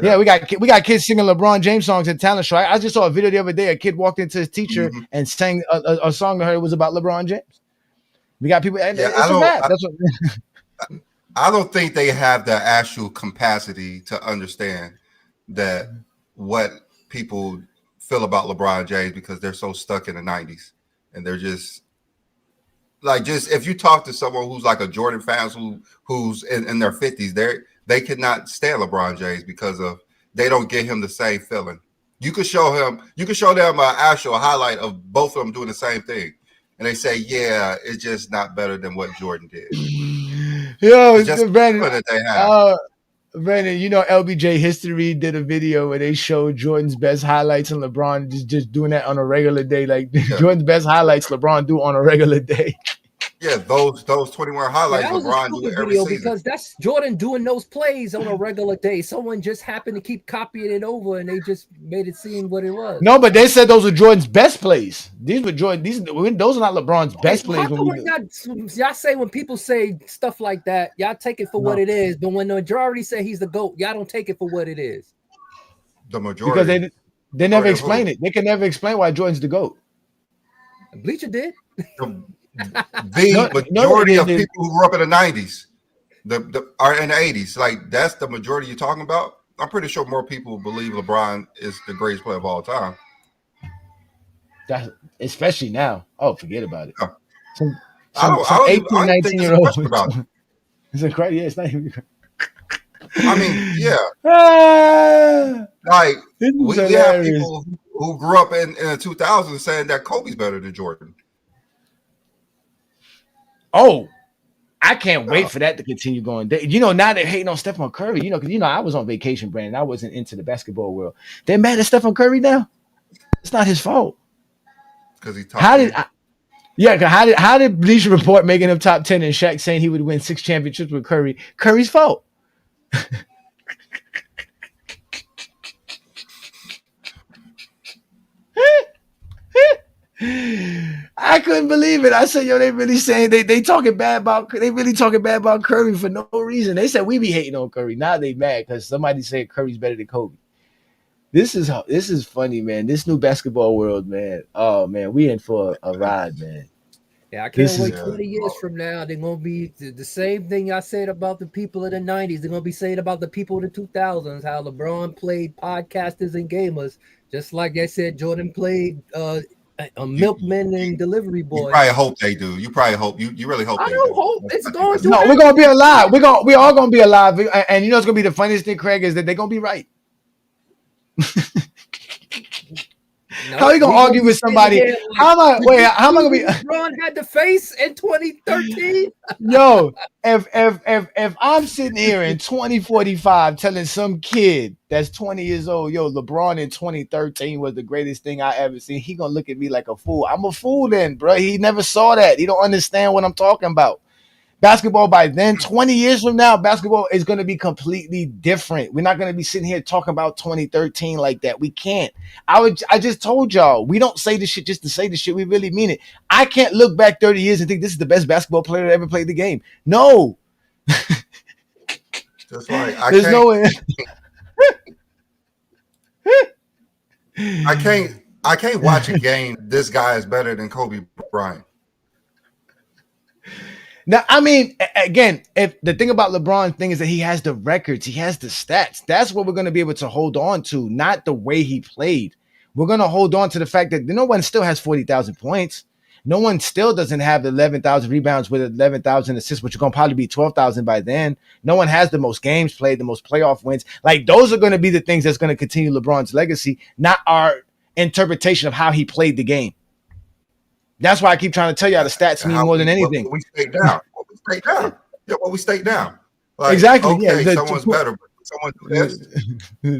Yeah, we got kids singing LeBron James songs at talent show. I just saw a video the other day. A kid walked into his teacher and sang a song to her. It was about LeBron James. We got people. I don't think they have the actual capacity to understand that what people feel about LeBron James because they're so stuck in the 90s and they're just if you talk to someone who's like a Jordan fan who's in their 50s, they cannot stand LeBron James because they don't get him the same feeling. You could show them an actual highlight of both of them doing the same thing. And they say, yeah, it's just not better than what Jordan did. Yo, just Brandon, that they have. Brandon, you know LBJ History did a video where they showed Jordan's best highlights and LeBron just doing that on a regular day. Like Yeah. Jordan's best highlights, LeBron do on a regular day. Yeah, those 21 highlights, that was a LeBron do stupid it every video season. because that's Jordan doing those plays on a regular day. Someone just happened to keep copying it over, and they just made it seem what it was. No, but they said those were Jordan's best plays. These were Jordan. Those are not LeBron's best plays. Y'all say when people say stuff like that, y'all take it for what it is. But when the majority say he's the GOAT, y'all don't take it for what it is. The majority, because they never explain it. They can never explain why Jordan's the GOAT. Bleacher did. The majority of people who grew up in the 90s, are in the 80s. Like that's the majority you're talking about. I'm pretty sure more people believe LeBron is the greatest player of all time. That's especially now. Oh, forget about it. Yeah. Some 18, 19-year-olds. It's incredible. Yeah, it's not even. I mean, yeah. Like we have people who grew up in the 2000s saying that Kobe's better than Jordan. Oh, I can't wait for that to continue going. You know, now they're hating on Stephen Curry. You know, because I was on vacation, Brandon. I wasn't into the basketball world. They're mad at Stephen Curry now. It's not his fault. Because he how did Bleacher Report making him top 10 and Shaq saying he would win 6 championships with Curry? Curry's fault. I couldn't believe it. I said, yo, they really saying they really talking bad about Curry for no reason. They said we be hating on Curry. Now they mad because somebody said Curry's better than Kobe. This is funny, man. This new basketball world, man. Oh man, we in for a ride, man. Yeah, I can't wait 20 years from now. They're gonna be the same thing I said about the people in the 90s. They're gonna be saying about the people in the 2000s, how LeBron played podcasters and gamers, just like they said Jordan played a milkman and delivery boy. You probably hope they do. You probably hope you really hope. I don't hope it's going to. No, we're gonna be alive. We all gonna be alive. And you know what's gonna be the funniest thing, Craig, is that they're gonna be right. How are you gonna argue with somebody? How am I gonna be? LeBron had the face in 2013. Yo, if I'm sitting here in 2045 telling some kid that's 20 years old, yo, LeBron in 2013 was the greatest thing I ever seen, he gonna look at me like a fool. I'm a fool then, bro. He never saw that. He don't understand what I'm talking about. Basketball by then, 20 years from now, basketball is going to be completely different. We're not going to be sitting here talking about 2013 like that. We can't. I just told y'all, we don't say this shit just to say this shit. We really mean it. I can't look back 30 years and think this is the best basketball player that ever played the game. No. That's right. There's no way. I can't watch a game. This guy is better than Kobe Bryant. Now, I mean, again, if the thing about LeBron thing is that he has the records, he has the stats. That's what we're going to be able to hold on to, not the way he played. We're going to hold on to the fact that no one still has 40,000 points. No one still doesn't have the 11,000 rebounds with 11,000 assists, which are going to probably be 12,000 by then. No one has the most games played, the most playoff wins. Like, those are going to be the things that's going to continue LeBron's legacy, not our interpretation of how he played the game. That's why I keep trying to tell y'all the stats mean more than anything. We stay down. Yeah, we stay down. Like, exactly. Okay, yeah, someone's better, but someone do this.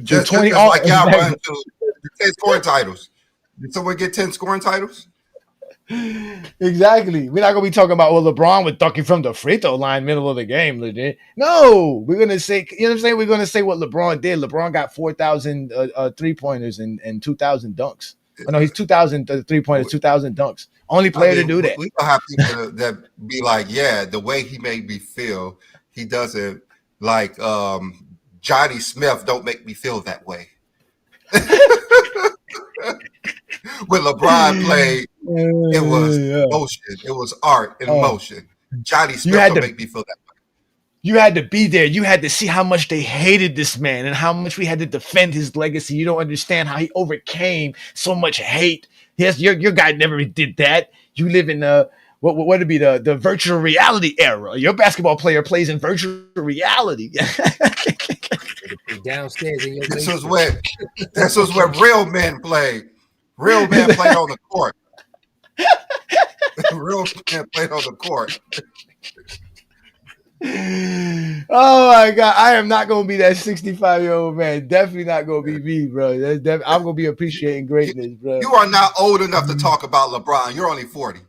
Just 20 like y'all run to 10 scoring titles. Did someone get 10 scoring titles? Exactly. We're not gonna be talking about LeBron was ducking from the free throw line middle of the game, legit. No, we're gonna say, you know what I'm saying? We're gonna say what LeBron did. LeBron got 4,000 3-pointers and 2,000 dunks. Oh, no, he's 2,000 3-pointers, 2,000 dunks. Only player to do that. We don't have people that be like, yeah, the way he made me feel, he doesn't like Johnny Smith don't make me feel that way. When LeBron played, it was motion. It was art in motion. Johnny Smith don't make me feel that way. You had to be there. You had to see how much they hated this man and how much we had to defend his legacy. You don't understand how he overcame so much hate. Yes, your guy never did that. You live in what would be the virtual reality era. Your basketball player plays in virtual reality. Downstairs in your this was where real men played. Real men played on the court. Real men played on the court. Oh my God, I am not gonna be that 65-year-old man. Definitely not gonna be me, bro. I'm gonna be appreciating greatness, bro. You are not old enough to talk about LeBron. You're only 40.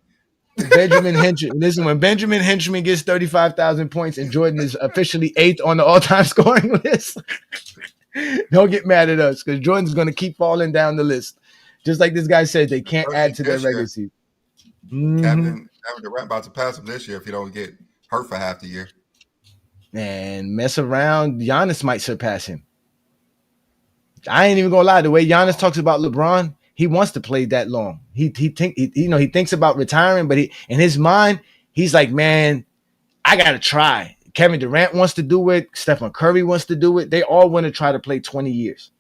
Benjamin Henchman. Listen, when Benjamin Henchman gets 35,000 points and Jordan is officially 8th on the all-time scoring list, don't get mad at us because Jordan's gonna keep falling down the list. Just like this guy said, they can't add to their legacy. Kevin Durant about to pass him this year if he don't get hurt for half the year. And mess around, Giannis might surpass him. I ain't even gonna lie. The way Giannis talks about LeBron, he wants to play that long. He thinks about retiring, but in his mind, he's like, man, I gotta try. Kevin Durant wants to do it. Stephen Curry wants to do it. They all want to try to play 20 years.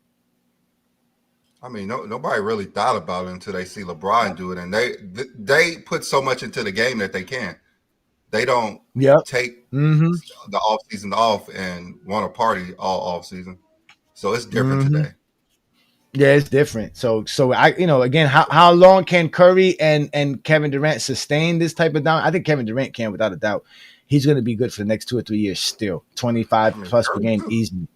I mean, nobody really thought about it until they see LeBron do it, and they put so much into the game that they can't. They don't take the off season off and want to party all off season. So it's different today. Yeah, it's different. So I, again, how long can Curry and Kevin Durant sustain this type of down? I think Kevin Durant can, without a doubt. He's going to be good for the next 2 or 3 years still. 25 plus per game easy.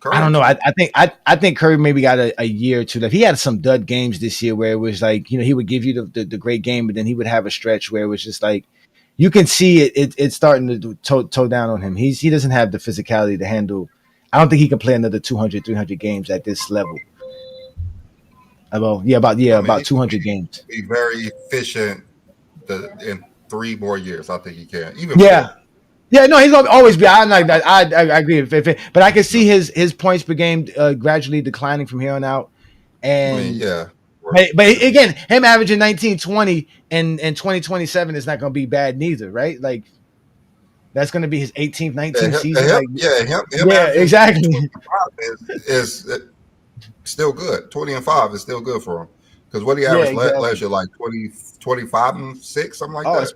I don't know. I think Curry maybe got a year or two left. He had some dud games this year where it was like, he would give you the great game, but then he would have a stretch where it was just like, you can see it's starting to toe down on him. He doesn't have the physicality to handle. I don't think he can play another 200, 300 games at this level. About 200 games. Be very efficient in 3 more years. I think he can. Even more. Yeah, no, he's gonna always be. I like that. I agree. But I can see his points per game gradually declining from here on out. And but again, him averaging 19, 20 in 2027 is not going to be bad neither, right? Like that's going to be his 18th, 19th season. Exactly. Is still good. 20-5 is still good for him because what he averaged last year, like 25 and 6, something like that.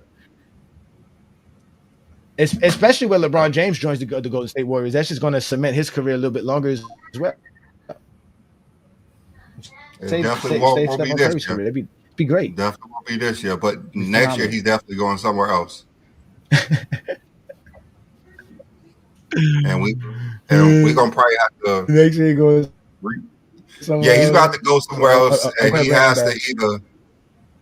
Especially when LeBron James joins the Golden State Warriors, that's just going to cement his career a little bit longer as well. Definitely won't be this year. It'd be great. Definitely won't be this year, but next year he's definitely going somewhere else. and we gonna probably have to next year he goes. He's got to go somewhere else, and he has to either.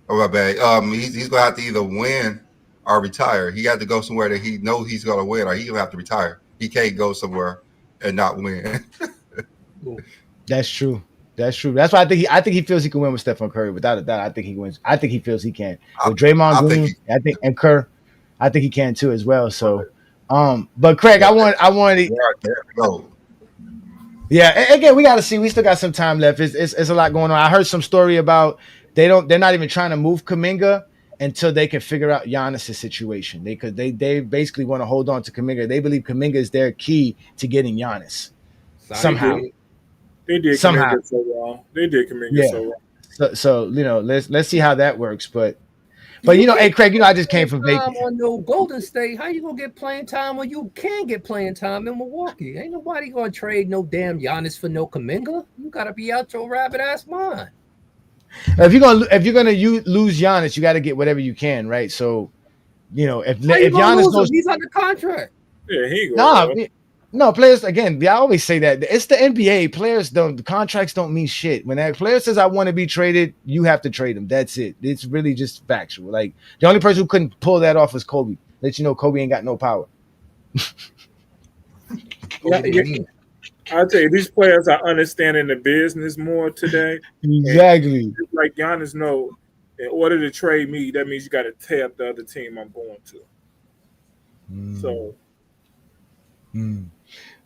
Oh my bad. He's gonna have to either win or retire. He had to go somewhere that he knows he's gonna win, or he'll have to retire. He can't go somewhere and not win. That's true. That's why I think he feels he can win with Stephen Curry. Without a doubt, I think he wins. I think he feels he can. With Draymond Green, and Kerr, I think he can too as well. So, but Craig, I wanted. Yeah, again, we got to see. We still got some time left. It's a lot going on. I heard some story about they're not even trying to move Kuminga until they can figure out Giannis' situation. They basically want to hold on to Kuminga. They believe Kuminga is their key to getting Giannis somehow. They did Kuminga so wrong. They did Kuminga so wrong. So let's see how that works. But hey Craig, I just came from Vegas. On no Golden State, how you gonna get playing time when you can get playing time in Milwaukee? Ain't nobody gonna trade no damn Giannis for no Kuminga. You gotta be out your rabbit ass mind. If you're gonna lose Giannis, you got to get whatever you can, right? So, if Giannis goes, he's under contract. Yeah, he goes. No, players, again, I always say that it's the NBA. The contracts don't mean shit. When that player says I want to be traded, you have to trade him. That's it. It's really just factual. Like the only person who couldn't pull that off was Kobe. Let you know Kobe ain't got no power. I'll tell you, these players are understanding the business more today. Exactly. Just like Giannis know, in order to trade me, that means you got to tear up the other team I'm going to. So.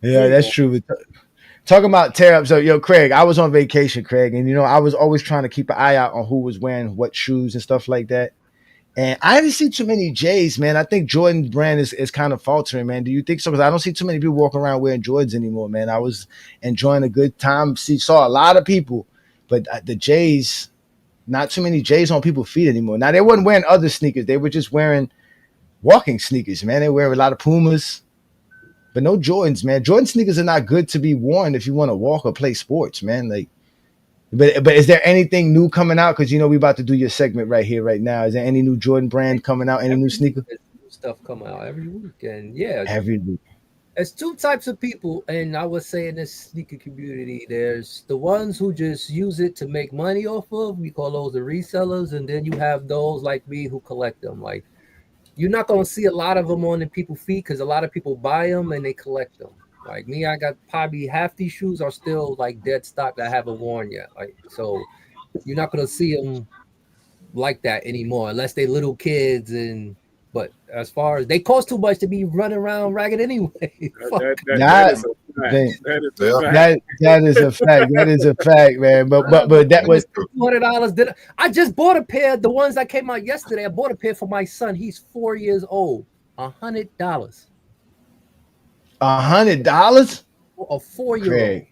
Yeah, that's true. Talking about tear up. So, Craig, I was on vacation, Craig, and I was always trying to keep an eye out on who was wearing what shoes and stuff like that. And I didn't see too many J's, man. I think Jordan brand is kind of faltering, man. Do you think so? Because I don't see too many people walking around wearing Jordans anymore, man. I was enjoying a good time. Saw a lot of people, but the J's, not too many J's on people's feet anymore. Now, they weren't wearing other sneakers. They were just wearing walking sneakers, man. They wear a lot of Pumas. But no Jordans, man. Jordan sneakers are not good to be worn if you want to walk or play sports, man. Like, but is there anything new coming out? Because we about to do your segment right here, right now. Is there any new Jordan brand coming out? Any new sneaker? stuff come out every week, and yeah, Every week. there's two types of people, and I would say in this sneaker community, there's the ones who just use it to make money off of. We call those the resellers, and then you have those like me who collect them. Like, you're not gonna see a lot of them on the people's feet because a lot of people buy them and they collect them. Like me, I got probably half these shoes are still like dead stock that I haven't worn yet. Like, so you're not gonna see them like that anymore unless they little kids. And but as far as they cost too much to be running around ragged anyway. That is a fact. That is a fact. That is a fact, man. But that was $200. I just bought a pair. The ones that came out yesterday. I bought a pair for my son. He's 4 years old. $100. $100. A 4-year-old.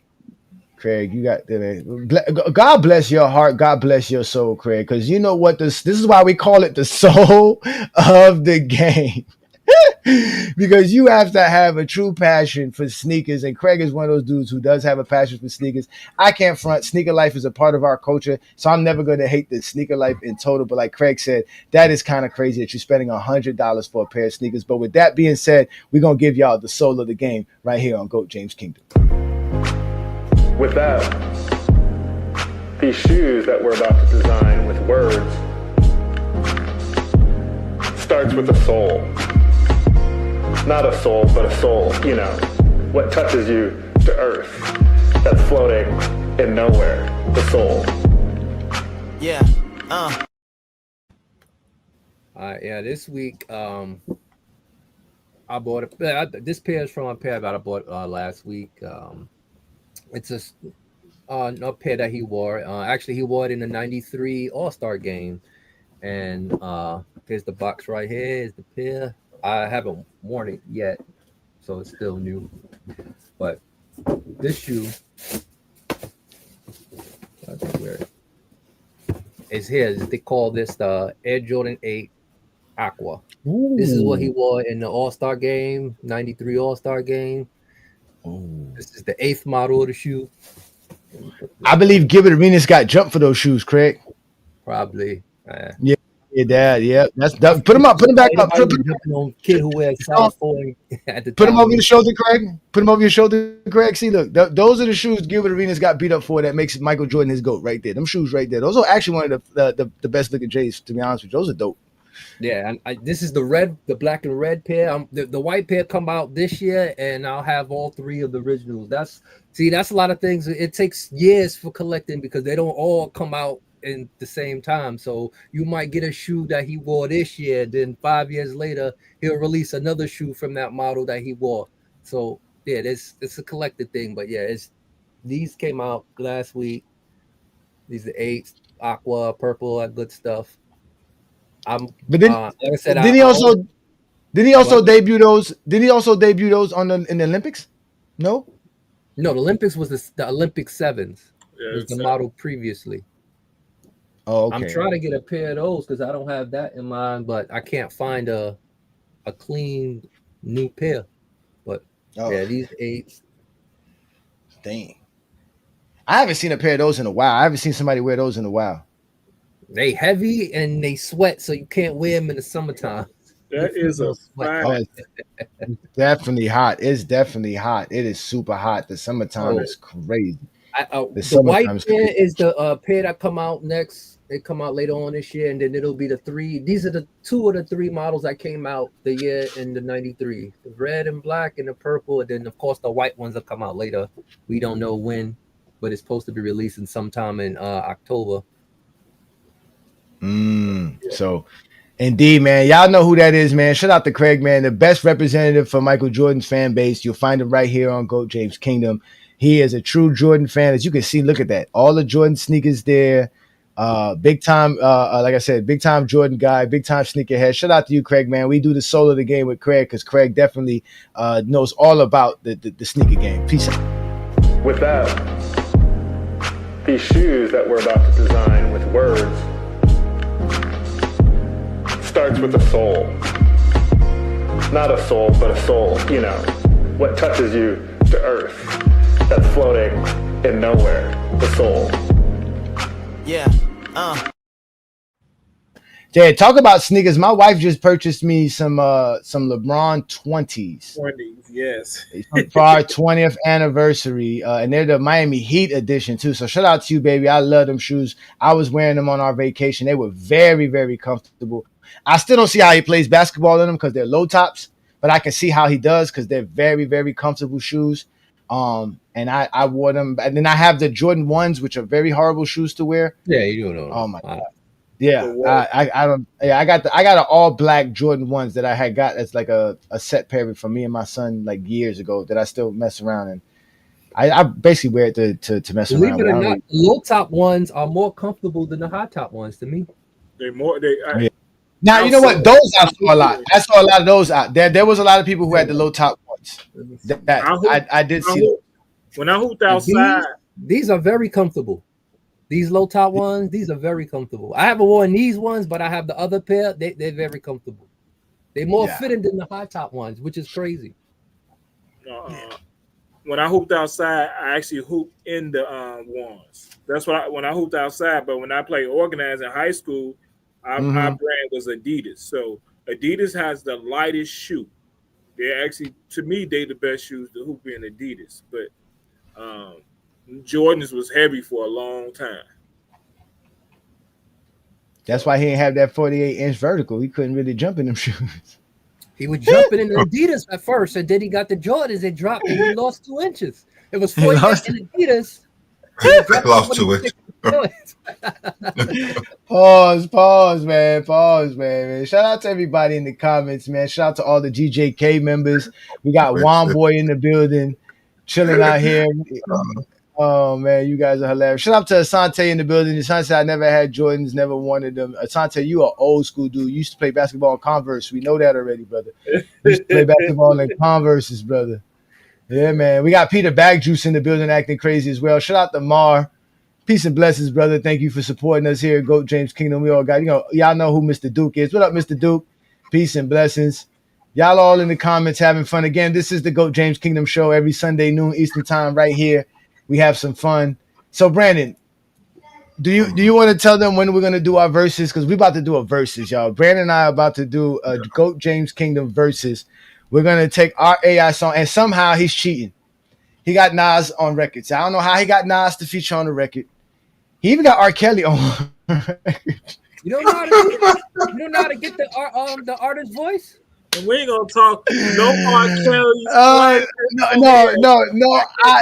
Craig, you got that. God bless your heart. God bless your soul, Craig. Because you know what? This is why we call it the soul of the game. Because you have to have a true passion for sneakers, and Craig is one of those dudes who does have a passion for sneakers. I can't front. Sneaker life is a part of our culture, so I'm never going to hate the sneaker life in total. But like Craig said, that is kind of crazy that you're spending $100 for a pair of sneakers. But with that being said, we're going to give y'all the soul of the game right here on GOAT James Kingdom. With that, these shoes that we're about to design with words starts with a soul. Not a soul, but a soul, you know, what touches you to earth, that's floating in nowhere, the soul. Yeah, Yeah, this week, I bought this pair is from a pair that I bought last week. It's a pair that he wore. Actually, he wore it in the '93 All-Star game, and here's the box right here. Here's the pair. I haven't worn it yet, so it's still new. But this shoe, I think where it's here. They call this the Air Jordan 8 Aqua. Ooh. This is what he wore in the All-Star game, '93 All-Star game. Ooh. This is the 8th model of the shoe. I believe Gilbert Arenas got jumped for those shoes, Craig. Probably. Yeah. Yeah, Dad. Yeah, that's that. Put him up. Put him back up. Put on kid who wears size 4 at the put him over your shoulder, Craig. Put him over your shoulder, Craig. See, look, those are the shoes Gilbert Arenas got beat up for. That makes Michael Jordan his GOAT right there. Them shoes right there. Those are actually one of the best looking J's. To be honest with you, those are dope. Yeah, and this is the black and red pair. The white pair come out this year, and I'll have all 3 of the originals. That's a lot of things. It takes years for collecting because they don't all come out in the same time. So you might get a shoe that he wore this year, then 5 years later he'll release another shoe from that model that he wore. So yeah, it's a collected thing. But yeah, these came out last week. These are 8s, aqua, purple, that good stuff. But then, like I said, did he also debut those? Did he also debut those in the Olympics? No, the Olympics was the Olympic 7s. Yeah, was the model previously. Oh, okay. I'm trying to get a pair of those because I don't have that in mind, but I can't find a clean new pair. But yeah, these 8s. Dang. I haven't seen a pair of those in a while. I haven't seen somebody wear those in a while. They heavy and they sweat, so you can't wear them in the summertime. That is a fact. It's definitely hot. It's definitely hot. It is super hot. The summertime is crazy. The white pair is the pair that come out next. They come out later on this year, and then it'll be the 3. These are the 2 of the 3 models that came out the year in the '93. The red and black and the purple, and then of course the white ones will come out later. We don't know when, but it's supposed to be releasing sometime in October. So indeed, man, y'all know who that is, man. Shout out to Craig, man, the best representative for Michael Jordan's fan base. You'll find him right here on GOAT James Kingdom. He is a true Jordan fan. As you can see, look at that. All the Jordan sneakers there. Big time, like I said, big time Jordan guy, big time sneakerhead. Shout out to you, Craig, man. We do the soul of the game with Craig because Craig definitely knows all about the sneaker game. Peace out. With that, these shoes that we're about to design with words starts with a soul. Not a soul, but a soul, you know, what touches you to earth, that's floating in nowhere, the soul. Yeah, Yeah, talk about sneakers. My wife just purchased me some LeBron 20s. 20s, yes. For our 20th anniversary, and they're the Miami Heat edition too. So shout out to you, baby. I love them shoes. I was wearing them on our vacation. They were very, very comfortable. I still don't see how he plays basketball in them because they're low tops, but I can see how he does because they're very, very comfortable shoes. And I wore them, and then I have the Jordan 1s, which are very horrible shoes to wear. Yeah, you do know. Oh my God. Yeah, I don't. Yeah, I got an all black Jordan 1s that I had got as like a set pair for me and my son like years ago that I still mess around in. I basically wear it to mess around. Believe it or not, the low top ones are more comfortable than the high top ones to me. They're more. Now you know what? Those I saw a lot. I saw a lot of those out there. There was a lot of people who had the low top ones. I did see. When I hooped outside, these are very comfortable. These low top ones, these are very comfortable. I haven't worn these ones, but I have the other pair. They're very comfortable. They're more fitting than the high top ones, which is crazy. When I hooped outside, I actually hooped in the ones. That's when I hooped outside. But when I played organized in high school, our brand was Adidas. So Adidas has the lightest shoe. They're actually, to me, they the best shoes to hoop in Adidas. But Jordan's was heavy for a long time. That's why he didn't have that 48-inch vertical. He couldn't really jump in them shoes. He was jumping in the Adidas at first, and then he got the Jordans. It dropped, and he lost 2 inches. It was 48 in Adidas. He lost 2 inches. Pause, man. Shout out to everybody in the comments, man. Shout out to all the GJK members. We got Juan Boy in the building, chilling out here. Oh man, you guys are hilarious. Shout out to Asante in the building. Asante, I never had Jordans, never wanted them. Asante, you are old school dude. You used to play basketball in Converse. We know that already, brother. You used to play basketball in Converses, brother. Yeah, man. We got Peter Bagjuice in the building acting crazy as well. Shout out to Mar. Peace and blessings, brother. Thank you for supporting us here at GOAT James Kingdom. We all got, y'all know who Mr. Duke is. What up, Mr. Duke? Peace and blessings. Y'all all in the comments having fun. Again, this is the GOAT James Kingdom show every Sunday noon Eastern time right here. We have some fun. So, Brandon, do you want to tell them when we're going to do our verses? Because we're about to do a verses, y'all. Brandon and I are about to do a GOAT James Kingdom verses. We're going to take our AI song, and somehow he's cheating. He got Nas on records. I don't know how he got Nas to feature on the record. He even got R. Kelly on record. You don't know how to get the artist's voice? And we ain't gonna talk no R. Kelly.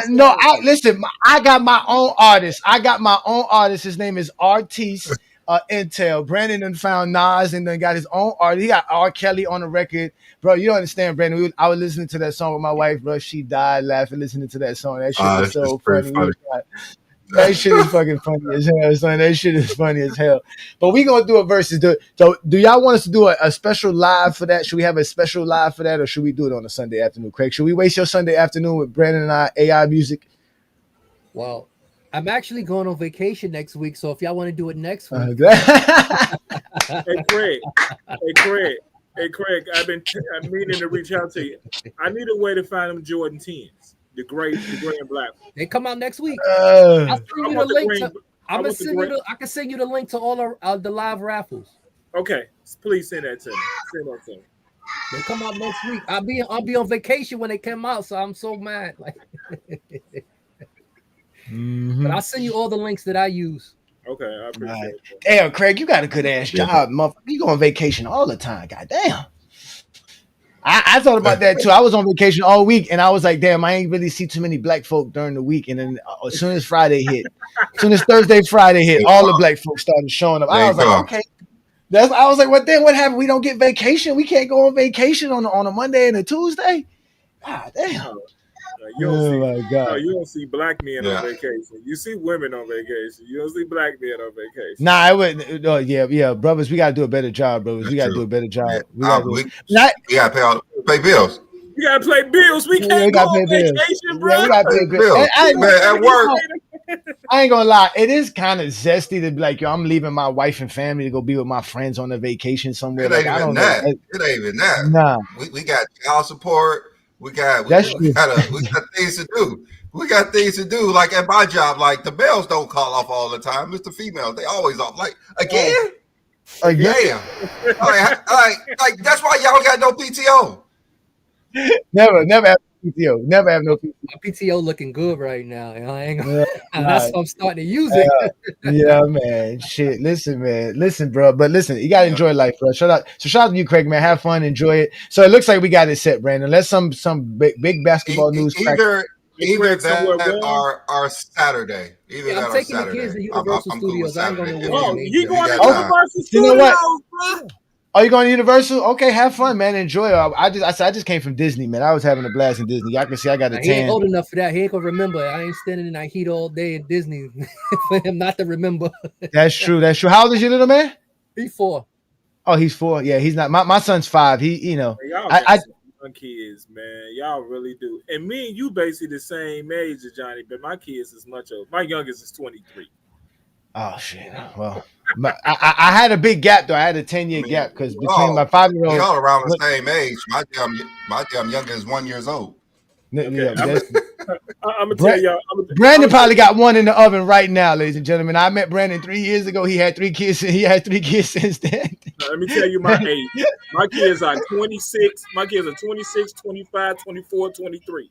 No. Listen. I got my own artist. His name is Artiste Intel. Brandon done found Nas and then got his own artist. He got R. Kelly on the record, bro. You don't understand, Brandon. I was listening to that song with my wife, bro. She died laughing listening to that song. That shit was so funny. That shit is fucking funny as hell, son. That shit is funny as hell. But we gonna do a versus. So do y'all want us to do a special live for that? Should we have a special live for that, or should we do it on a Sunday afternoon, Craig? Should we waste your Sunday afternoon with Brandon and I AI music? Well, I'm actually going on vacation next week, so if y'all want to do it next week. Hey Craig, I'm meaning to reach out to you. I need a way to find them Jordan 10s. The gray and black. They come out next week. I'll send you the link. I can send you the link to all the live raffles. Okay, please send that to me. They come out next week. I'll be on vacation when they come out, so I'm so mad. But I'll send you all the links that I use. Okay, I appreciate it. Damn, Craig, you got a good ass job, motherfucker. You go on vacation all the time. Goddamn. I thought about that too. I was on vacation all week, and I was like, "Damn, I ain't really see too many black folk during the week." And then as soon as Friday hit, Thursday, Friday hit, all the black folks started showing up. I was like, "Okay." I was like, "What then? What happened? We don't get vacation. We can't go on vacation on a Monday and a Tuesday." God damn. You don't see black men on vacation. You see women on vacation. You don't see black men on vacation. Nah, I wouldn't. Yeah, brothers. We gotta do a better job, brothers. We gotta do a better job. We gotta pay bills. You gotta pay bills. We can't go on vacation, bro. Yeah, we gotta pay bills. At work. I ain't gonna lie. It is kind of zesty to be like, yo, I'm leaving my wife and family to go be with my friends on a vacation somewhere. It ain't even that. It ain't even that. Nah. We got child support. We got things to do. We got things to do. Like at my job, like the males don't call off all the time. It's the females. They always off. Like again. Yeah. Damn. Like that's why y'all got no PTO. Never have PTO. Never have no PTO. My PTO looking good right now. I ain't Yeah, that's why I'm starting to use it. yeah, man. Shit. Listen, man. Listen, bro. But listen, you gotta enjoy life, bro. Shout out to you, Craig, man. Have fun, enjoy it. So it looks like we got it set, Brandon. Let's some big basketball news. Either that or Saturday. Either that I'm or taking the Saturday. kids to Universal I'm cool with Studios. I ain't going Saturday. nowhere. Oh, man. you going to got time. Universal You know what? Studios, bro? Oh, you going to Universal? Okay, have fun, man. Enjoy it. I just came from Disney, man. I was having a blast in Disney. Y'all can see I got a He ain't tan. old enough for that. He ain't gonna remember. I ain't standing in that heat all day at Disney for him not to remember. That's true. That's true. How old is your little man? He's 4. Oh, he's 4. Yeah, he's not. My son's 5. He, Y'all got some young kids, man. Y'all really do. And me and you basically the same age as Johnny, but my kids is much older. My youngest is 23. Oh shit. Well, I had a big gap though. I had a 10-year gap because between my 5-year-old, we all around the same age. My damn youngest is 1 year old. Okay, yeah, I'm gonna tell y'all. Brandon probably got one in the oven right now, ladies and gentlemen. I met Brandon 3 years ago. He had 3 kids. He had 3 kids since then. Let me tell you my age. My kids are 26. My kids are 26, 25, 24, 23.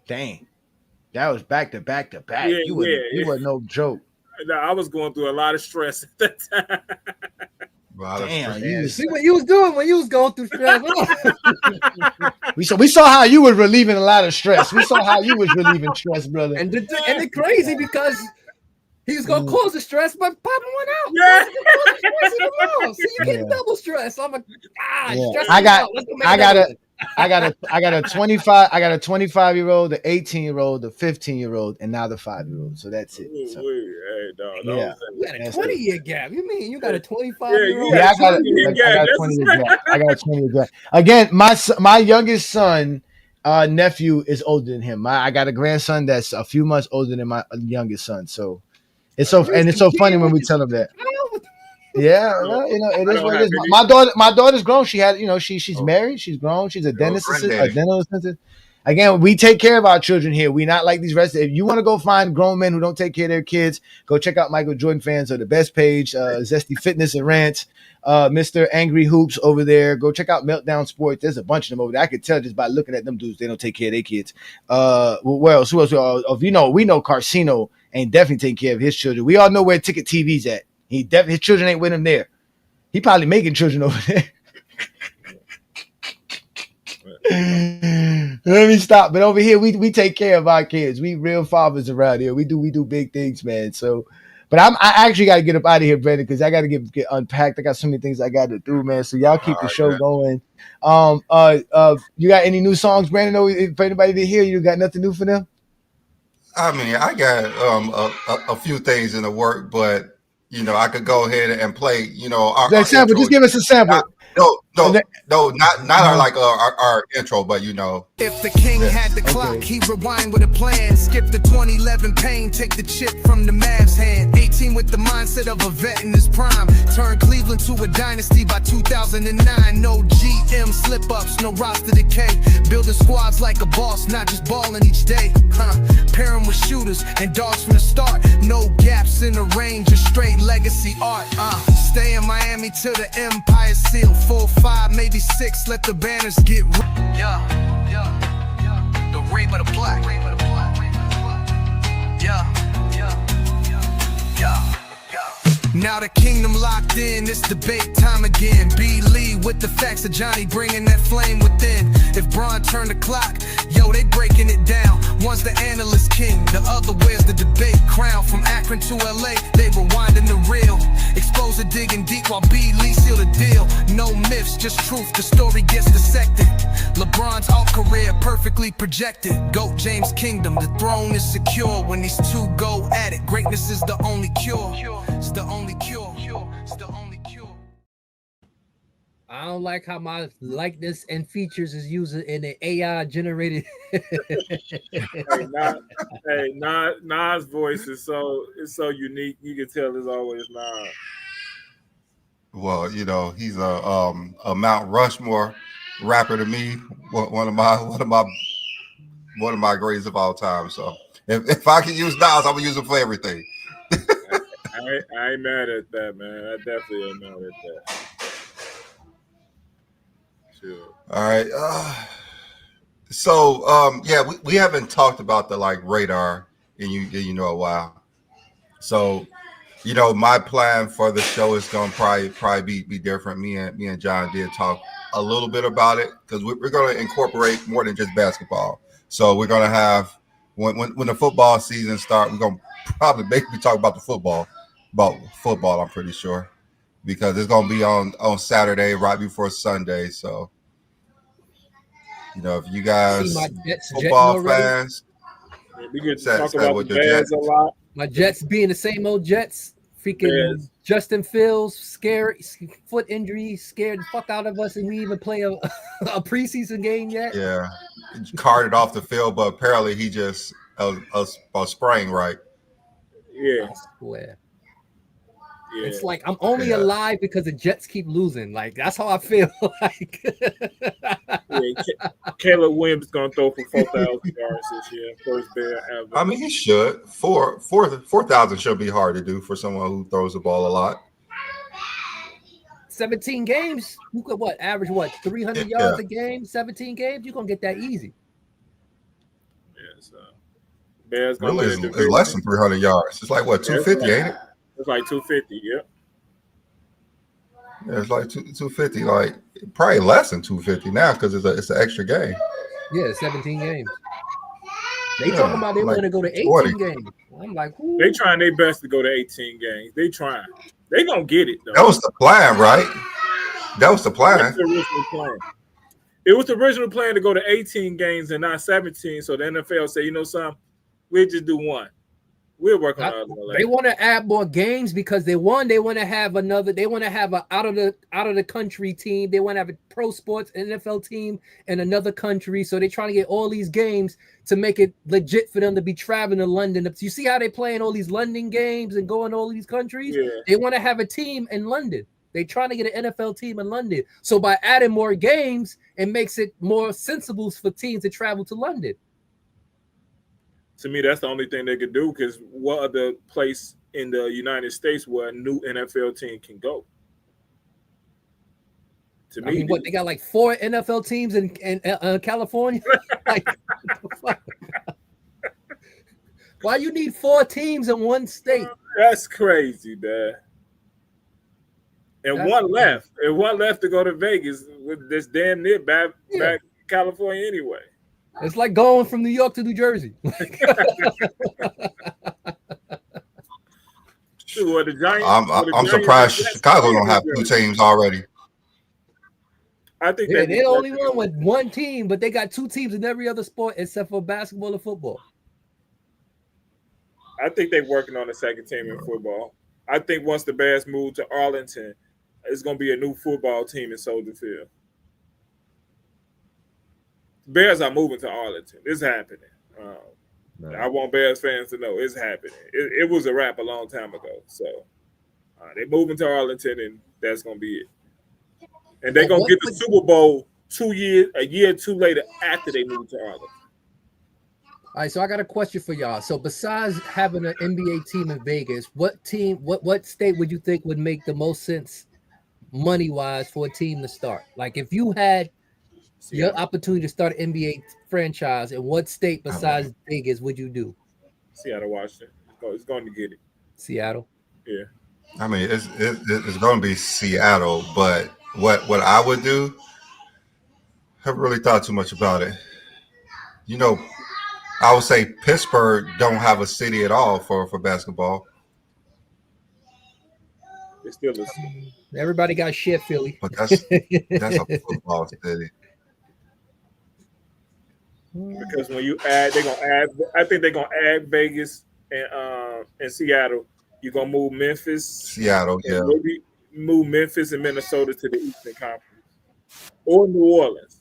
Dang. That was back to back to back. Yeah, You wasn't no joke. I was going through a lot of stress at that time. Damn, See what you was doing when you was going through stress. we saw how you was relieving a lot of stress. We saw how you was relieving stress, brother. And it's crazy because he was gonna cause the stress, but Papa went out. Yeah. So you get double stress. I'm like, stress I got a 25-year-old, the 18-year-old, the 15-year-old, and now the 5-year-old. So that's it. So, hey, dog, you got a 20-year gap. You mean you got a 25-year-old? Yeah, I got a 20-year gap. I got a 20-year gap. Again, my youngest son, nephew is older than him. I got a grandson that's a few months older than my youngest son. So it's so funny when we tell him that. Yeah, well, it is what it is. My daughter's grown. She had, she's married. She's grown. She's a dentist assistant. Again, we take care of our children here. We not like these rest. If you want to go find grown men who don't take care of their kids, go check out Michael Jordan Fans or the best page, Zesty Fitness and Rants, Mr. Angry Hoops over there. Go check out Meltdown Sports. There's a bunch of them over there. I could tell just by looking at them dudes, they don't take care of their kids. Where else? Who else? We know Carcino ain't definitely taking care of his children. We all know where Ticket TV's at. His children ain't with him there. He probably making children over there. Let me stop. But over here, we take care of our kids. We real fathers around here. We do big things, man. So, but I actually got to get up out of here, Brandon, because I got to get unpacked. I got so many things I got to do, man. So y'all keep the show going. You got any new songs, Brandon? For anybody to hear, you got nothing new for them? I mean, I got a few things in the work, but I could go ahead and play. Our sample. Intro. Just give us a sample. Not our intro, but If the king had the clock, he'd rewind with a plan. Skip the 2011 pain, take the chip from the Mavs' hand. 18 with the mindset of a vet in his prime. Turn Cleveland to a dynasty by 2009. No GM slip-ups, no roster decay. Building squads like a boss, not just balling each day. Pair 'em with shooters and dogs from the start. No gaps in the range, just straight legacy art. Stay in Miami till the Empire seal. 4, 5, maybe 6, let the banners get the rape of the black. Now the kingdom locked in, it's debate time again. B. Lee with the facts of Johnny bringing that flame within. If Bron turned the clock, they breaking it down. One's the analyst king, the other wears the debate crown. From Akron to LA, they rewinding the reel. Exposure digging deep while B. Lee seal the deal. No myths, just truth, the story gets dissected. LeBron's alt career perfectly projected. GOAT James Kingdom, the throne is secure. When these two go at it, greatness is the only cure. It's the only cure. It's the only cure. I don't like how my likeness and features is using in the AI generated. Nas' voice is so unique. You can tell it's always Nas. Well, he's a Mount Rushmore rapper to me. One of my greatest of all time. So if I can use Nas, I'm gonna use him for everything. I ain't mad at that, man. I definitely ain't mad at that. Sure. All right. So yeah, we haven't talked about the like radar in a while. So my plan for the show is gonna probably be different. Me and John did talk a little bit about it because we're gonna incorporate more than just basketball. So we're gonna have when the football season starts, we're gonna probably basically talk about football. I'm pretty sure because it's gonna be on Saturday right before Sunday. So if you guys See my Jets football fans, we get to say talk about the with the Bears Jets. a lot. My Jets being the same old Jets. Freaking Bears. Justin Fields, scared, foot injury, scared the fuck out of us, and we even play a preseason game yet. Yeah, carted off the field, but apparently he just a sprain, right? Yeah. I swear. Yeah. It's like I'm only alive because the Jets keep losing. Like that's how I feel. Like Caleb Williams is gonna throw for 4,000 yards this year. First Bear ever. I mean, he should. 4,000 should be hard to do for someone who throws the ball a lot. 17 games. You could average 300 yards a game? 17 games. You're gonna get that easy. Yeah. So Bears gonna really it's less than 300 yards. It's like 250, ain't it? It's like 250. Yep. Yeah, it's like 250. Like probably less than 250 now because it's an extra game. Yeah, 17 games. They talking about they want to go to 18 20. games. I'm like, who? They trying their best to go to 18 games. They trying. They gonna get it though. That was the plan, right? That was the plan. That's the original plan. It was the original plan to go to 18 games and not 17. So the NFL said, you know something, we'll just do one. We're working on other. They want to add more games because they want to have another. They want to have a out of the country team. They want to have a pro sports NFL team in another country. So they're trying to get all these games to make it legit for them to be traveling to London. You see how they playing all these London games and going to all these countries? Yeah. They want to have a team in London. They're trying to get an NFL team in London. So by adding more games, it makes it more sensible for teams to travel to London. To me, that's the only thing they could do because what other place in the United States where a new NFL team can go? To me, what they got like 4 NFL teams in California? Like, why you need 4 teams in one state? That's crazy, man. And one left. And one left to go to Vegas with this damn near back California anyway. It's like going from New York to New Jersey. The Giants, I'm surprised Chicago don't have 2 teams already. I think they only won with 1 team, but they got 2 teams in every other sport except for basketball and football. I think they're working on a second team in football. I think once the Bears move to Arlington, it's going to be a new football team in Soldier Field. Bears are moving to Arlington. It's happening. I want Bears fans to know it's happening. It was a wrap a long time ago. So they're moving to Arlington, and that's going to be it. And they're going to get the Super Bowl a year or 2 later after they move to Arlington. All right, so I got a question for y'all. So besides having an NBA team in Vegas, what state would you think would make the most sense money-wise for a team to start? Like if you had your opportunity to start an NBA franchise, in what state besides Vegas would you do? Seattle, Washington. It's going to get it. Seattle? Yeah. I mean, it's going to be Seattle, but what I would do, I haven't really thought too much about it. I would say Pittsburgh don't have a city at all for basketball. It's still a city. Everybody got shit, Philly. But that's a football city. Because when you add, they're gonna add. I think they're gonna add Vegas and Seattle. You're gonna move Memphis, Seattle, yeah. Maybe move Memphis and Minnesota to the Eastern Conference, or New Orleans.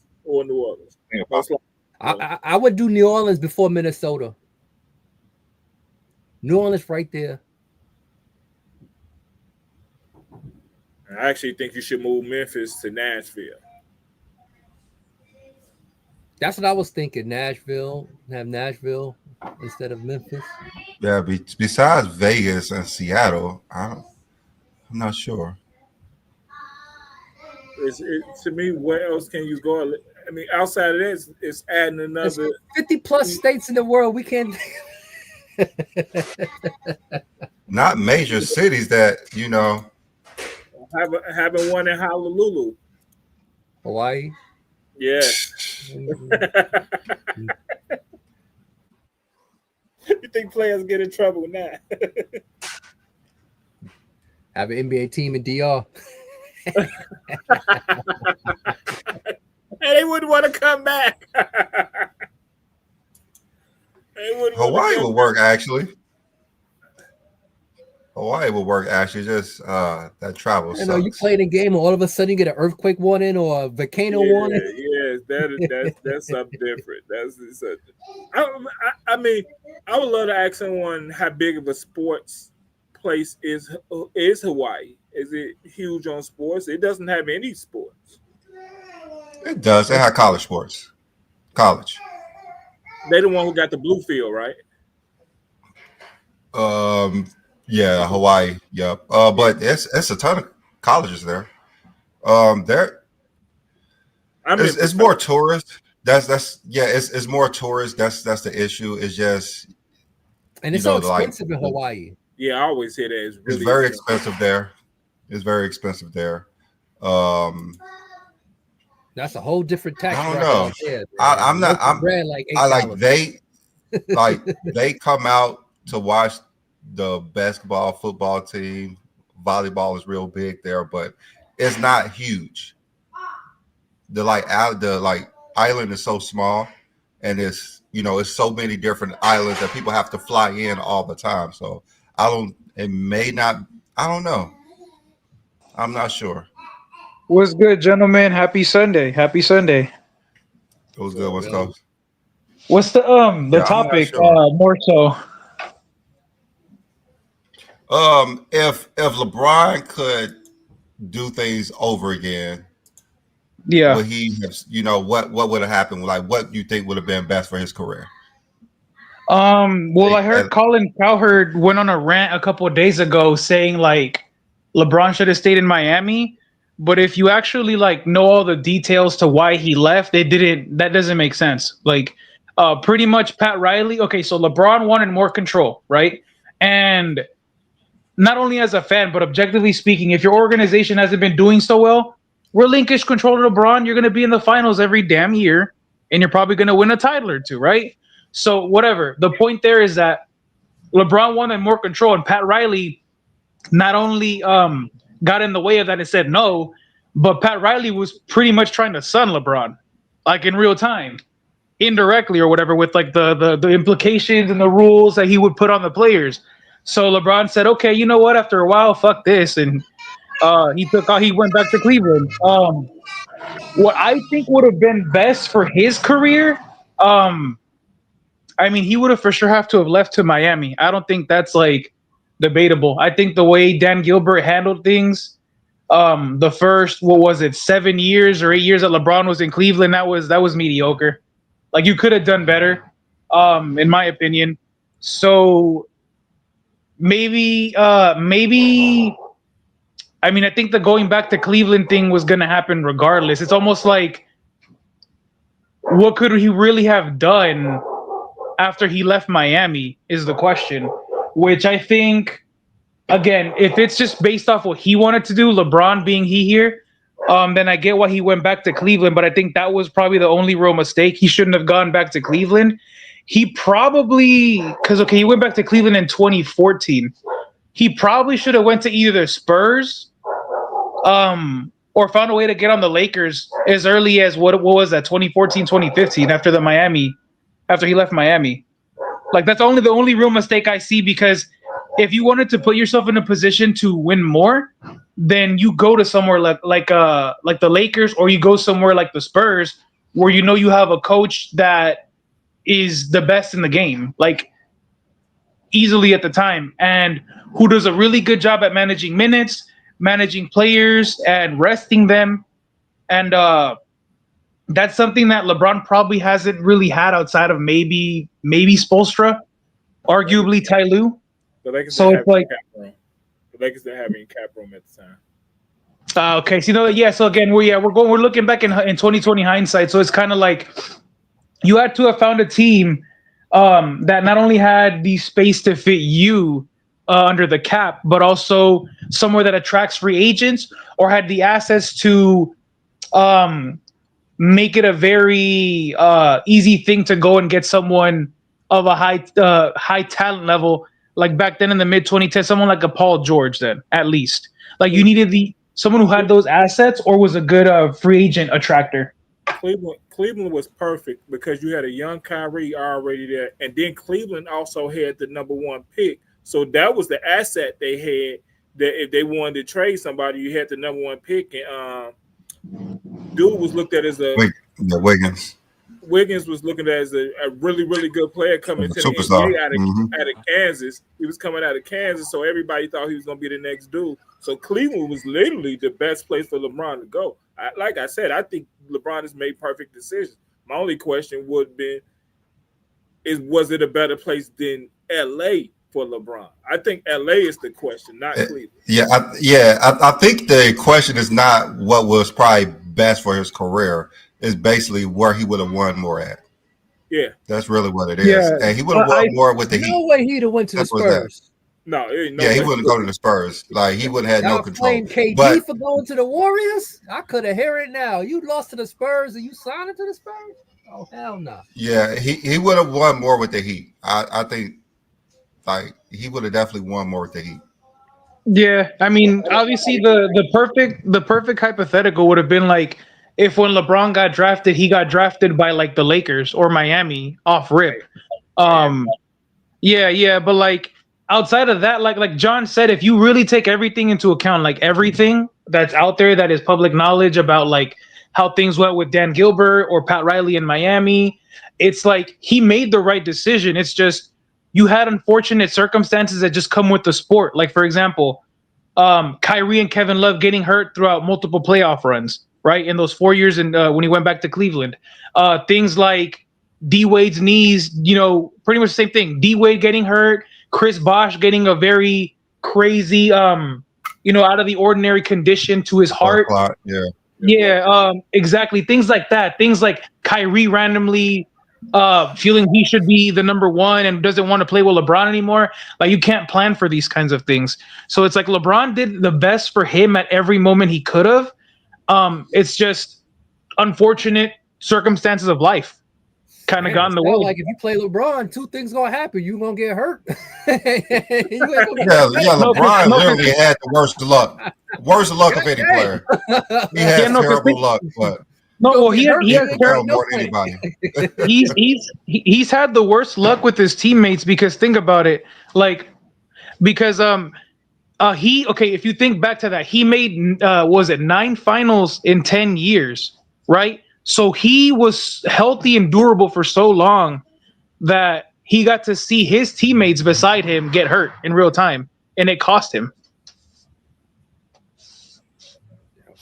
I would do New Orleans before Minnesota. New Orleans right there. I actually think you should move Memphis to Nashville. That's what I was thinking. Nashville. instead of Memphis. Yeah, besides Vegas and Seattle, I'm not sure. To me, where else can you go? I mean, outside of that, it's adding There's another 50 plus states in the world. We can't. Not major cities that having one in Honolulu. Hawaii. Yes. You think players get in trouble now? Have an NBA team in DR. And they wouldn't want to come back. Hawaii would work actually. Hawaii would work actually. Just that travel. You know, you played a game, and all of a sudden you get an earthquake warning or a volcano warning. Yes, that's something different. That's something. I mean, I would love to ask someone how big of a sports place is Hawaii. Is it huge on sports? It doesn't have any sports. It does. They have college sports. College. They the one who got the blue field, right? Yeah, Hawaii. Yep. But it's a ton of colleges there. It's more tourists. It's more tourists. That's the issue. It's just and it's so expensive in Hawaii. Yeah, I always hear that. It's very expensive there. It's very expensive there. That's a whole different tax. I don't know. There, I'm not. They come out to watch the basketball, football team. Volleyball is real big there, but it's not huge. The island is so small, and it's so many different islands that people have to fly in all the time. So I don't know. I'm not sure. What's good, gentlemen? Happy Sunday. Happy Sunday. It was good. What's up? What's the topic? Sure. More so. If LeBron could do things over again, yeah, would he have, what would have happened? Like, what do you think would have been best for his career? Well, I heard Colin Cowherd went on a rant a couple of days ago saying like LeBron should have stayed in Miami. But if you actually know all the details to why he left, that doesn't make sense. Pretty much Pat Riley. Okay, so LeBron wanted more control, right? And not only as a fan, but objectively speaking, if your organization hasn't been doing so well, relinquish control to LeBron. You're going to be in the finals every damn year, and you're probably going to win a title or two, right? So whatever. The point there is that LeBron wanted more control, and Pat Riley not only got in the way of that and said no, but Pat Riley was pretty much trying to sun LeBron, in real time, indirectly or whatever, with the implications and the rules that he would put on the players. So LeBron said, okay, you know what? After a while, fuck this, and he went back to Cleveland. What I think would have been best for his career, he would have for sure have to have left to Miami. I don't think that's debatable. I think the way Dan Gilbert handled things, the first 7 years or 8 years that LeBron was in Cleveland, that was mediocre. You could have done better, in my opinion. So maybe I think the going back to Cleveland thing was going to happen regardless. It's almost like, what could he really have done after he left Miami is the question, which I think, again, if it's just based off what he wanted to do, LeBron being here, then I get why he went back to Cleveland. But I think that was probably the only real mistake. He shouldn't have gone back to Cleveland. He probably, he went back to Cleveland in 2014. He probably should have went to either the Spurs, or found a way to get on the Lakers as early as what was that, 2014, 2015, after he left Miami. That's only the only real mistake I see, because if you wanted to put yourself in a position to win more, then you go to somewhere like the Lakers, or you go somewhere like the Spurs, where you have a coach that is the best in the game, easily at the time, and who does a really good job at managing minutes, managing players, and resting them. And that's something that LeBron probably hasn't really had outside of maybe Spoelstra, arguably Ty Lue. The Lakers So didn't it's have any like, cap room. The Lakers didn't have any cap room at the time. okay, so yeah. So again, we're looking back in 2020 hindsight. So it's kind of like you had to have found a team that not only had the space to fit you under the cap, but also somewhere that attracts free agents or had the assets to um, make it a very easy thing to go and get someone of a high talent level. Like back then in the mid 2010s, someone like a Paul George. Then at least like you needed someone who had those assets or was a good free agent attractor. Cleveland was perfect because you had a young Kyrie already there, and then Cleveland also had the number 1 pick. So that was the asset they had. That if they wanted to trade somebody, you had the number 1 pick, and dude was looked at as Wiggins. Wiggins was looking at as a really, really good player coming to the Superstar. NBA out of Kansas. He was coming out of Kansas, so everybody thought he was going to be the next dude. So Cleveland was literally the best place for LeBron to go. Like I said, I think LeBron has made perfect decisions. My only question would have been, was it a better place than LA for LeBron? I think LA is the question, not Cleveland. I think the question is not what was probably best for his career. It's basically where he would have won more at. Yeah. That's really what it is. Yeah. And he would have won more with the Heat. No way he'd have went to the Spurs. No, he wouldn't go to the Spurs. Like he would have had no control. Playing KD for going to the Warriors? I could have heard it now. You lost to the Spurs and you signed it to the Spurs? Oh, hell no. Yeah, he would have won more with the Heat. I think like he would have definitely won more with the Heat. Yeah, I mean, obviously the perfect hypothetical would have been like if when LeBron got drafted, he got drafted by like the Lakers or Miami off rip. Yeah, but like outside of that, like John said, if you really take everything into account, like everything that's out there that is public knowledge about like how things went with Dan Gilbert or Pat Riley in Miami, it's like he made the right decision. It's just you had unfortunate circumstances that just come with the sport. Like for example, Kyrie and Kevin Love getting hurt throughout multiple playoff runs, right? In those 4 years and when he went back to Cleveland. Things like D Wade's knees, pretty much the same thing. D Wade getting hurt, Chris Bosh getting a very crazy, out of the ordinary condition to his heart. Yeah, exactly. Things like that. Things like Kyrie randomly feeling he should be the number 1 and doesn't want to play with LeBron anymore. Like you can't plan for these kinds of things. So it's like LeBron did the best for him at every moment he could have. It's just unfortunate circumstances of life kind of got in the way. Like if you play LeBron, 2 things gonna happen. You're gonna get hurt. LeBron literally had the worst luck. Worst luck of any player. He has terrible luck, but he has terrible more than anybody. he's had the worst luck with his teammates because think about it, like because if you think back to that, he made was it 9 finals in 10 years, right? So he was healthy and durable for so long that he got to see his teammates beside him get hurt in real time, and it cost him.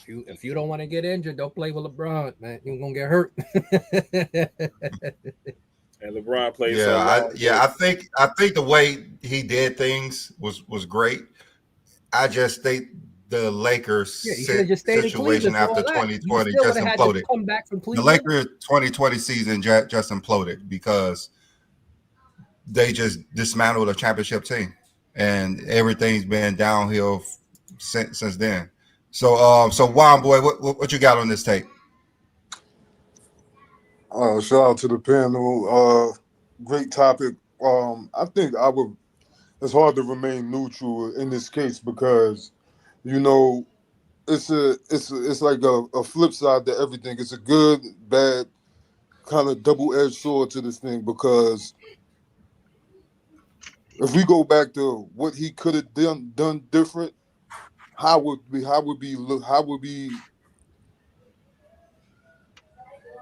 If you don't want to get injured, don't play with LeBron, man. You're gonna get hurt. And LeBron plays. I think the way he did things was great. I just think the Lakers situation after 2020 just imploded. The Lakers 2020 season just imploded because they just dismantled a championship team, and everything's been downhill since then. So Juan boy, what you got on this tape? Shout out to the panel. Great topic. I think it's hard to remain neutral in this case because, it's like a flip side to everything. It's a good, bad, kind of double-edged sword to this thing because if we go back to what he could have done different, how would we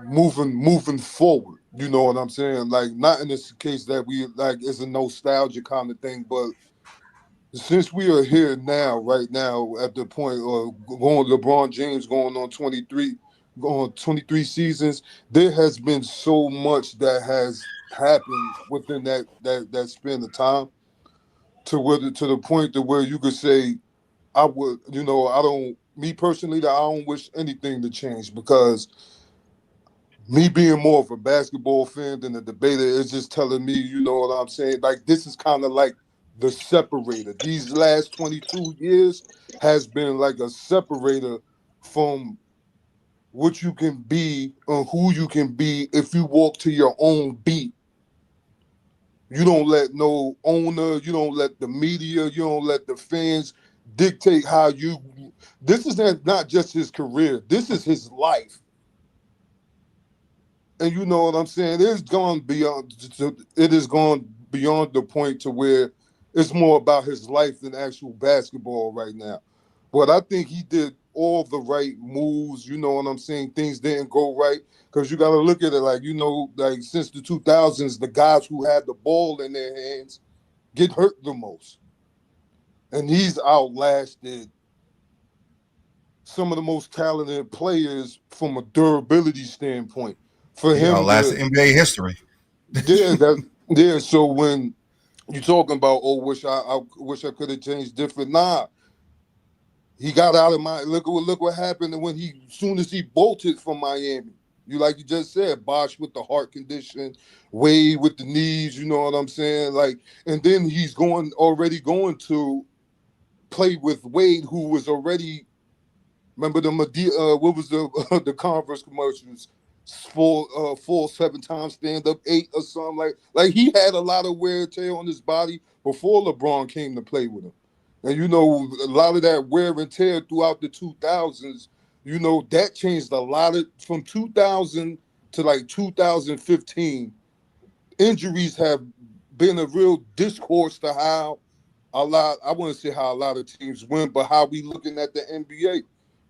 moving forward? You know what I'm saying? Like not in this case that we like it's a nostalgia kind of thing, but since we are here now, right now, at the point of LeBron James going on 23, on 23 seasons, there has been so much that has happened within that span of time to the point to where you could say, I would, I don't, me personally, that I don't wish anything to change, because me being more of a basketball fan than a debater is just telling me, you know what I'm saying? Like, this is kind of like the separator. These last 22 years has been like a separator from what you can be and who you can be if you walk to your own beat. You don't let no owner, you don't let the media, you don't let the fans dictate how you. This is not just his career. This is his life. And you know what I'm saying? It's gone beyond. It has gone beyond the point to where it's more about his life than actual basketball right now. But I think he did all the right moves. You know what I'm saying? Things didn't go right, because you got to look at it like, like since the 2000s, the guys who had the ball in their hands get hurt the most, and he's outlasted some of the most talented players from a durability standpoint. For him last to NBA history. Yeah. So when you're talking about, wish I could have changed different. Nah, he got out of my look what happened when soon as he bolted from Miami. Like you just said, Bosh with the heart condition, Wade with the knees. You know what I'm saying? Like, and then he's already going to play with Wade, who was already. Remember what was the Converse commercials? Fall 7 times, stand up 8 or something like he had a lot of wear and tear on his body before LeBron came to play with him. And a lot of that wear and tear throughout the 2000s, that changed a lot from 2000 to like 2015. Injuries have been a real discourse to how I wouldn't say how a lot of teams win, but how we looking at the NBA.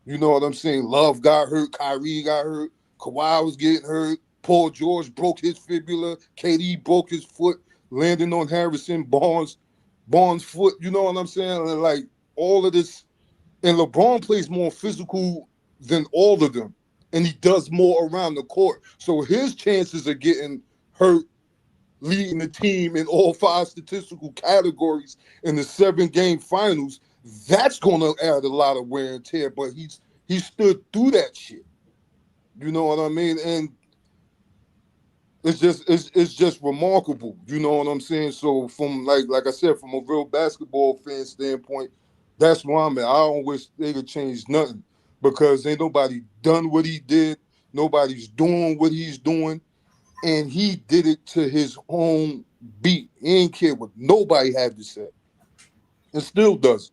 You know what I'm saying? Love got hurt, Kyrie got hurt, Kawhi was getting hurt, Paul George broke his fibula, KD broke his foot, landing on Harrison Barnes' foot. You know what I'm saying? And like all of this, and LeBron plays more physical than all of them, and he does more around the court. So his chances of getting hurt, leading the team in all 5 statistical categories in the 7-game finals, that's going to add a lot of wear and tear. But he stood through that shit. You know what I mean? And it's just remarkable. You know what I'm saying? So from like I said, from a real basketball fan standpoint, that's why I'm at. I don't wish they could change nothing, because ain't nobody done what he did. Nobody's doing what he's doing. And he did it to his own beat. He ain't care what nobody had to say. And still does.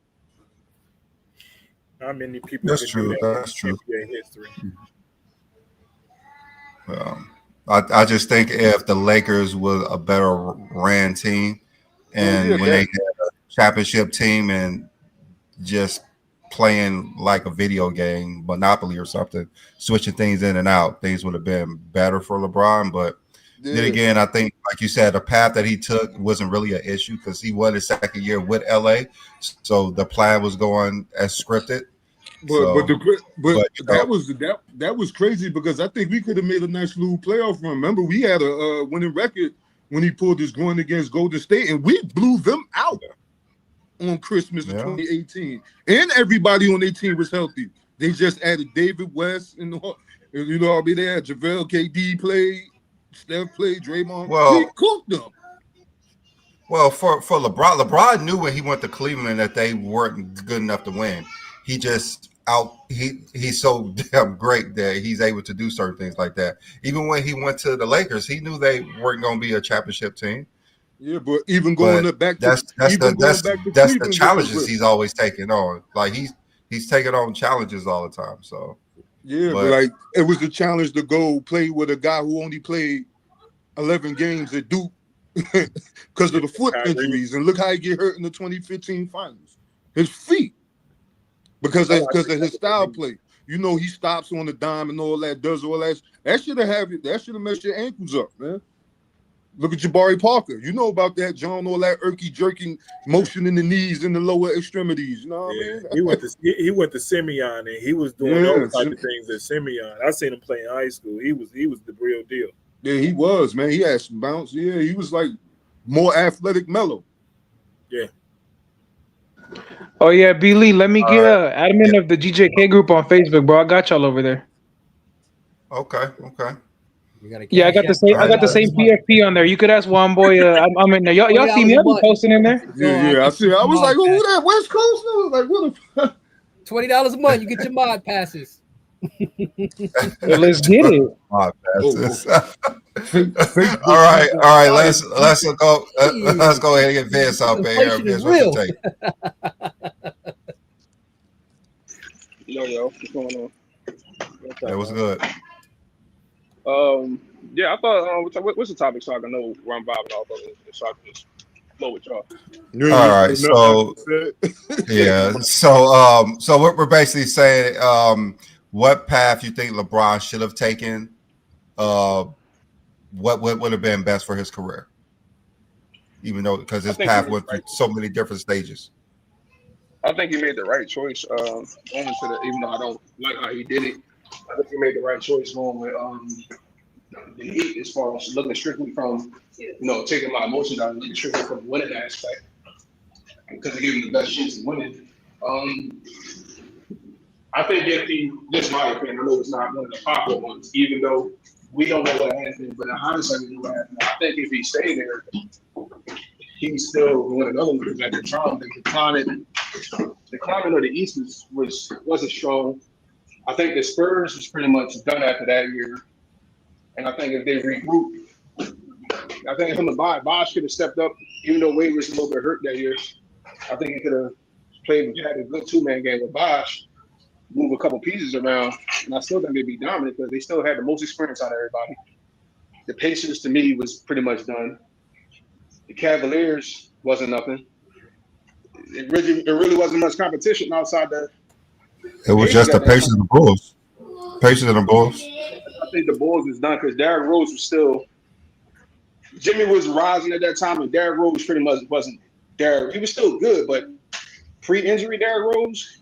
Not many people That's can true. do that That's true. in NBA history. I just think if the Lakers was a better ran team, and when they had a championship team and just playing like a video game, Monopoly or something, switching things in and out, things would have been better for LeBron. But then again, I think, like you said, the path that he took wasn't really an issue, because he won his second year with LA, so the plan was going as scripted. But that was crazy, because I think we could have made a nice little playoff run. Remember, we had a winning record when he pulled his groin against Golden State, and we blew them out on Christmas of 2018. And everybody on their team was healthy. They just added David West, and they had JaVale, KD played, Steph played, Draymond. We cooked them. Well, for LeBron knew when he went to Cleveland that they weren't good enough to win. He just he's so damn great that he's able to do certain things like that. Even when he went to the Lakers, he knew they weren't going to be a championship team. Yeah, but even going back to that's the challenges he's always taking on. Like he's taking on challenges all the time. So yeah, but like it was a challenge to go play with a guy who only played 11 games at Duke because of the foot injuries, and look how he get hurt in the 2015 finals. His feet. Because of his style play. He stops on the dime and all that, does all that. That should have messed your ankles up, man. Look at Jabari Parker. You know about that, John, all that irky jerking motion in the knees and the lower extremities. You know what I mean? He went to Simeon and he was doing those type of things at Simeon. I seen him play in high school. He was the real deal. Yeah, he was, man. He had some bounce. Yeah, he was like more athletic mellow. Yeah. Oh yeah, B Lee, let me get admin of the GJK group on Facebook, bro. I got y'all over there. Okay. Yeah, I got the same PFP on there. You could ask Juan Boy. I'm in there. Y'all see me? I'll be posting in there. Yeah, I see. I was like, who that? West Coast? I was like, what the fuck? $20 a month, you get your mod passes. Well, let's get it. Mod passes. All right. Let's go. Let's go ahead and get Vince up here. Vince, what's your take? Yo, what's going on? That was good. Yeah, I thought. What's the topic so I can know where I'm vibing off of it, so I can just flow with y'all. All right, so yeah, so what we're basically saying, what path you think LeBron should have taken? What would have been best for his career? Even though because his path went through so many different stages. I think he made the right choice. Even though I don't like how he did it, I think he made the right choice going with the Heat as far as looking strictly from, taking my emotions out and looking strictly from the winning aspect because it gave him the best chance of winning. I think if he, this is my opinion, I know it's not one of the popular ones, even though we don't know what happened, but in hindsight, we know what happened. I think if he stayed there, he still win another one because at the time, the climate of the East wasn't strong. I think the Spurs was pretty much done after that year. And I think if they regroup, I think if him and Bosh could have stepped up, even though Wade was a little bit hurt that year. I think he could have had a good two-man game with Bosh, move a couple pieces around, and I still think they'd be dominant because they still had the most experience out of everybody. The Pacers, to me, was pretty much done. The Cavaliers wasn't nothing. It really wasn't much competition outside that. It was just the Pacers and the Bulls. Pacers and the Bulls. I think the Bulls is done because Derrick Rose was still. Jimmy was rising at that time, and Derrick Rose pretty much wasn't there. He was still good, but pre-injury Derrick Rose,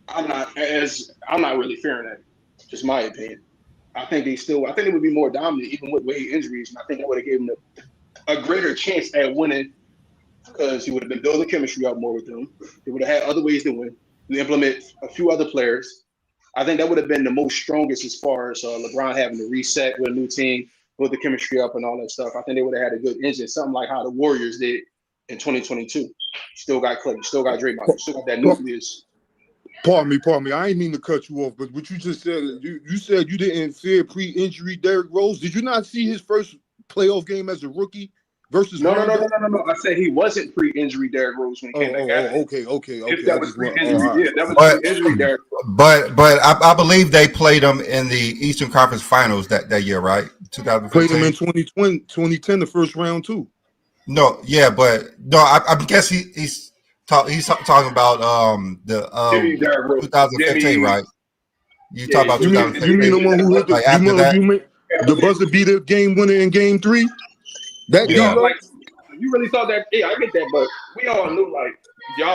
I'm not really fearing that. Just my opinion. I think they would be more dominant even with Wade injuries, and I think that would have given them a greater chance at winning because he would have been building chemistry up more with them. They would have had other ways to win. We implement a few other players. I think that would have been the most strongest as far as LeBron having to reset with a new team, build the chemistry up and all that stuff. I think they would have had a good engine, something like how the Warriors did in 2022. Still got Clay, still got Draymond, still got that nucleus. Pardon me. I ain't mean to cut you off, but what you just said, you said you didn't fear pre-injury Derrick Rose. Did you not see his first playoff game as a rookie versus No. I said he wasn't pre-injury Derrick Rose when he came back. Okay. If that was pre-injury, yeah, that was pre-injury Derrick Rose. But I believe they played him in the Eastern Conference Finals that year, right? 2015. Played him in 2010, the first round too. No, yeah, but no, I guess he's talking about the 2015, right? You talk about 2015. You mean the one who hit the buzzer beater game winner in game 3? That you really thought that? Yeah, I get that, but we all knew,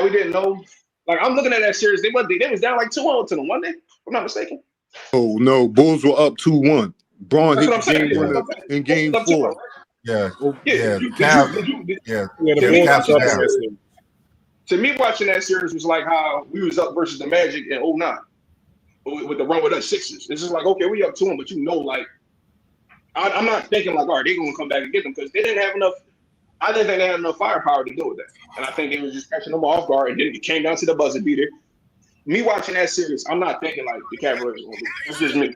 we didn't know. I'm looking at that series. They was down 2-0 to them, wasn't they? If I'm not mistaken. Oh no, Bulls were up 2-1. Braun hit the game winner in game 4. To me, watching that series was like how we was up versus the Magic in 2009 with the run with us Sixers. It's just okay, we up 2-1, but I'm not thinking all right, they're gonna come back and get them because they didn't have enough. I didn't think they had enough firepower to deal with that, and I think they were just catching them off guard. And then it came down to the buzzer beater. Me watching that series, I'm not thinking the Cavaliers. It's just me.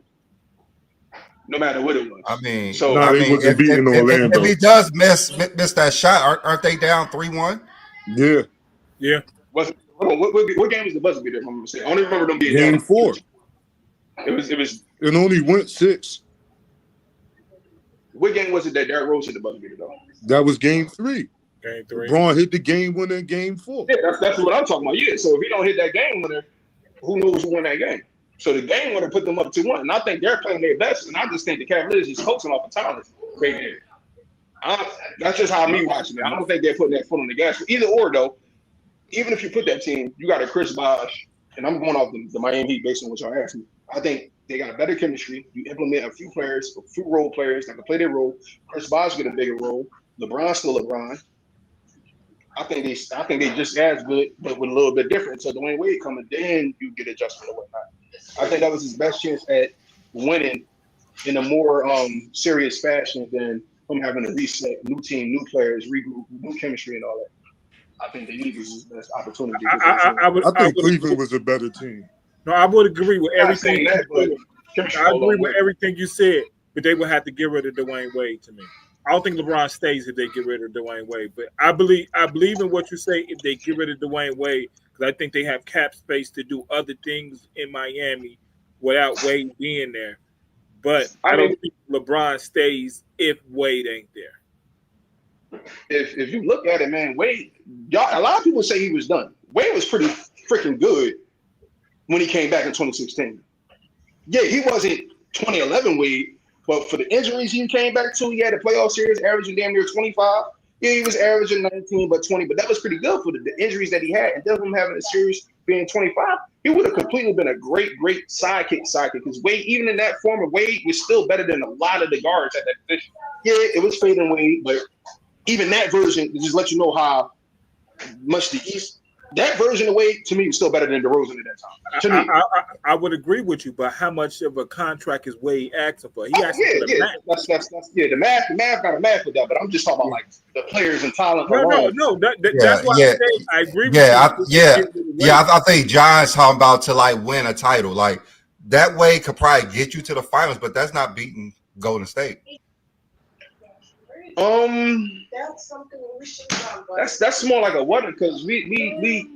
No matter what it was. I mean, if he does miss that shot, aren't they down 3-1? Yeah. What game was the buzzer beater? I'm gonna say. I only remember them being game down 4. It only went 6. What game was it that Derrick Rose hit the buzzer beater though? That was game 3. Game 3. Braun hit the game winner in game 4. Yeah, that's what I'm talking about. Yeah. So if he don't hit that game winner, who knows who won that game? So the game winner put them up 2-1, and I think they're playing their best. And I just think the Cavaliers is coaching off of talent right there. That's just how me watching it. I don't think they're putting that foot on the gas. Either or, though, even if you put that team, you got a Chris Bosh, and I'm going off the Miami Heat based on what y'all asked me. I think they got a better chemistry. You implement a few players, a few role players that can play their role. Chris Bosh get a bigger role. LeBron's still LeBron. I think they just as good, but with a little bit different. So Dwayne Wade coming, then you get adjustment or whatnot. I think that was his best chance at winning in a more serious fashion than him having a reset, new team, new players, regroup, new chemistry, and all that. I think the Eagles is his best opportunity. I think Cleveland was a better team. No, I would agree with everything. That, but I agree with everything you said, but they would have to get rid of Dwayne Wade to me. I don't think LeBron stays if they get rid of Dwayne Wade, but I believe in what you say if they get rid of Dwayne Wade, because I think they have cap space to do other things in Miami without Wade being there. But I don't think LeBron stays if Wade ain't there. If you look at it, man, Wade, a lot of people say he was done. Wade was pretty freaking good when he came back in 2016. Yeah, he wasn't 2011 Wade, but for the injuries he came back to, he had a playoff series averaging damn near 25. Yeah, he was averaging 19, but 20. But that was pretty good for the injuries that he had. And then him having a series being 25, he would have completely been a great sidekick. Because Wade, even in that form of Wade, was still better than a lot of the guards at that position. Yeah, it was fading Wade, but even that version just let you know how much the East. That version of Wade, to me, was still better than DeRozan at that time. I would agree with you, but how much of a contract is Wade asking for? He asked for the max. That's the math got a math with that, but I'm just talking about like the players and talent. No. That's why I say I agree with you. I think John's talking about to like win a title. Like that Wade could probably get you to the finals, but that's not beating Golden State. That's something we should talk about. That's more like a what, because we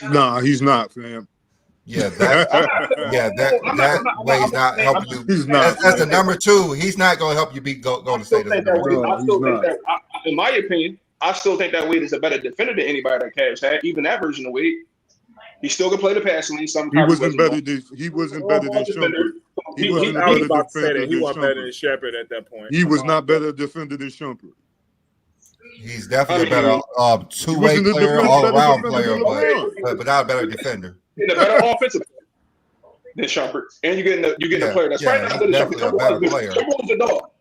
Nah, he's not, fam. Yeah, that Wade's not helping you. He's not. That's the number two. He's not going to help you beat Golden State. In my opinion, I still think that Wade is a better defender than anybody that Cavs had. Even that version of Wade, he still could play the passing lane. He wasn't better than Shumpert. He wasn't a better defender. He wasn't better than Shepard at that point. He was not better defender than Shumpert. He's definitely a better two-way player, all-around player, but not a better defender. He's a better offensive player than Shumpert, and you're getting a player that's right now.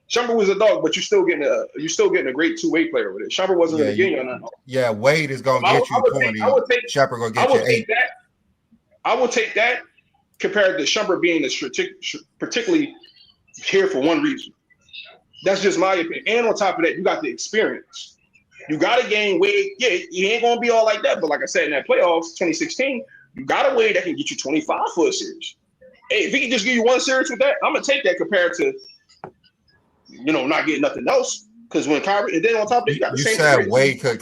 Shumpert was a dog, but you're still getting a great two-way player with it. Shumpert wasn't going to get you on that. Yeah, Wade is going to get you 20. Shumpert going to get you 8. I will take that compared to Shumpert being particularly here for one reason. That's just my opinion. And on top of that, you got the experience. You got to gain Wade. Yeah, he ain't going to be all like that. But like I said, in that playoffs, 2016, you got a Wade that can get you 25 for a series. Hey, if he can just give you one series with that, I'm going to take that compared to, not getting nothing else. Because when Kyrie, and then on top of it, you got the same. You said Wade could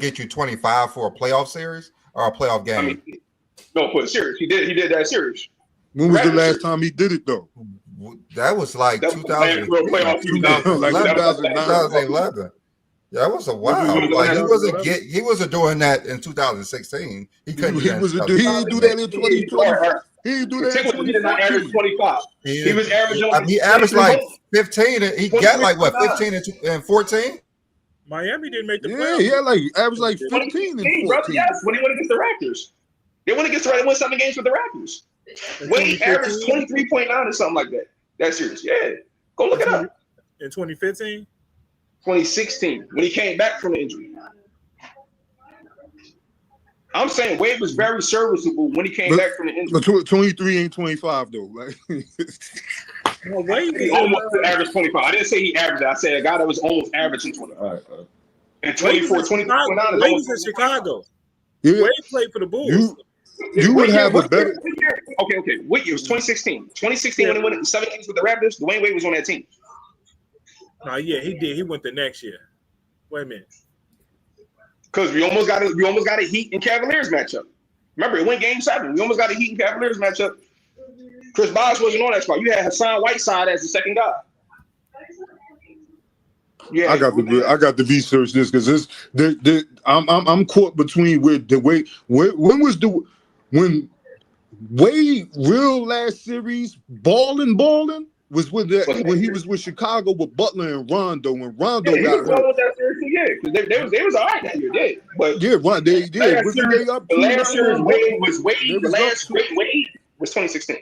get you 25 for a playoff series or a playoff game? I mean, no, for a series. He did that series. When was the last time he did it, though? That was like 2011. Yeah, that was a while. Like he wasn't doing that in 2016. He couldn't. He didn't do that in 2020. He didn't do that in 2020. He did not average 25. He was averaging. He averaged like 15. He got like what 15 and 14. Miami didn't make the playoffs. Yeah, he had averaged like 15 and 14. Brother, yes, when he went against the Raptors. They went against the Raptors. Won 7 games with the Raptors. When he averaged 23.9 or something like that. That series. Yeah. Go look it up. In 2015? 2016, when he came back from the injury. I'm saying Wade was very serviceable when he came back from the injury. 23 ain't 25 though, right? Well, Wade was almost average 25. I didn't say he averaged. I said a guy that was almost averaging 25. All right. And 24, 29. Wade was in Chicago. Yeah. Wade played for the Bulls. You would have a better. Okay. What year? It was 2016. 2016 when he went 7 games with the Raptors. Dwayne Wade was on that team. Yeah, he did. He went the next year. Wait a minute. Because we almost got a Heat and Cavaliers matchup. Remember, it went Game 7. We almost got a Heat and Cavaliers matchup. Chris Bosh wasn't on that spot. You had Hassan Whiteside as the second guy. Yeah, I got to research this because I'm caught between when Wade real last series balling. was when he was with Chicago with Butler and Rondo when Rondo he got was hurt. going with that series too, yeah, because they was all right that year, yeah. But Yeah, right, they did. Wasn't they up the last year's 2-0? Wade. The last Wade was 2016.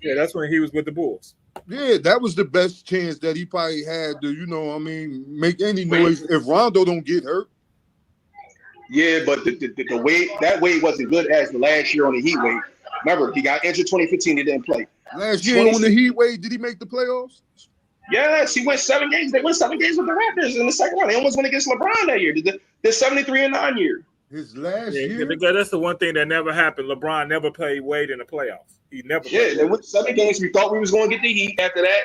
Yeah, that's when he was with the Bulls. Yeah, that was the best chance that he probably had to, make any noise if Rondo don't get hurt. Yeah, but the Wade wasn't good as the last year on the Heat Wade. Remember, he got injured 2015. He didn't play. Last year on the Heat Wade, did he make the playoffs? Yes, he went 7 games. They went 7 games with the Raptors in the second round. They almost went against LeBron that year. The 73-9 year. His last year. Because that's the one thing that never happened. LeBron never played Wade in the playoffs. He never. Yeah, they went 7 games. We thought we was going to get the Heat after that,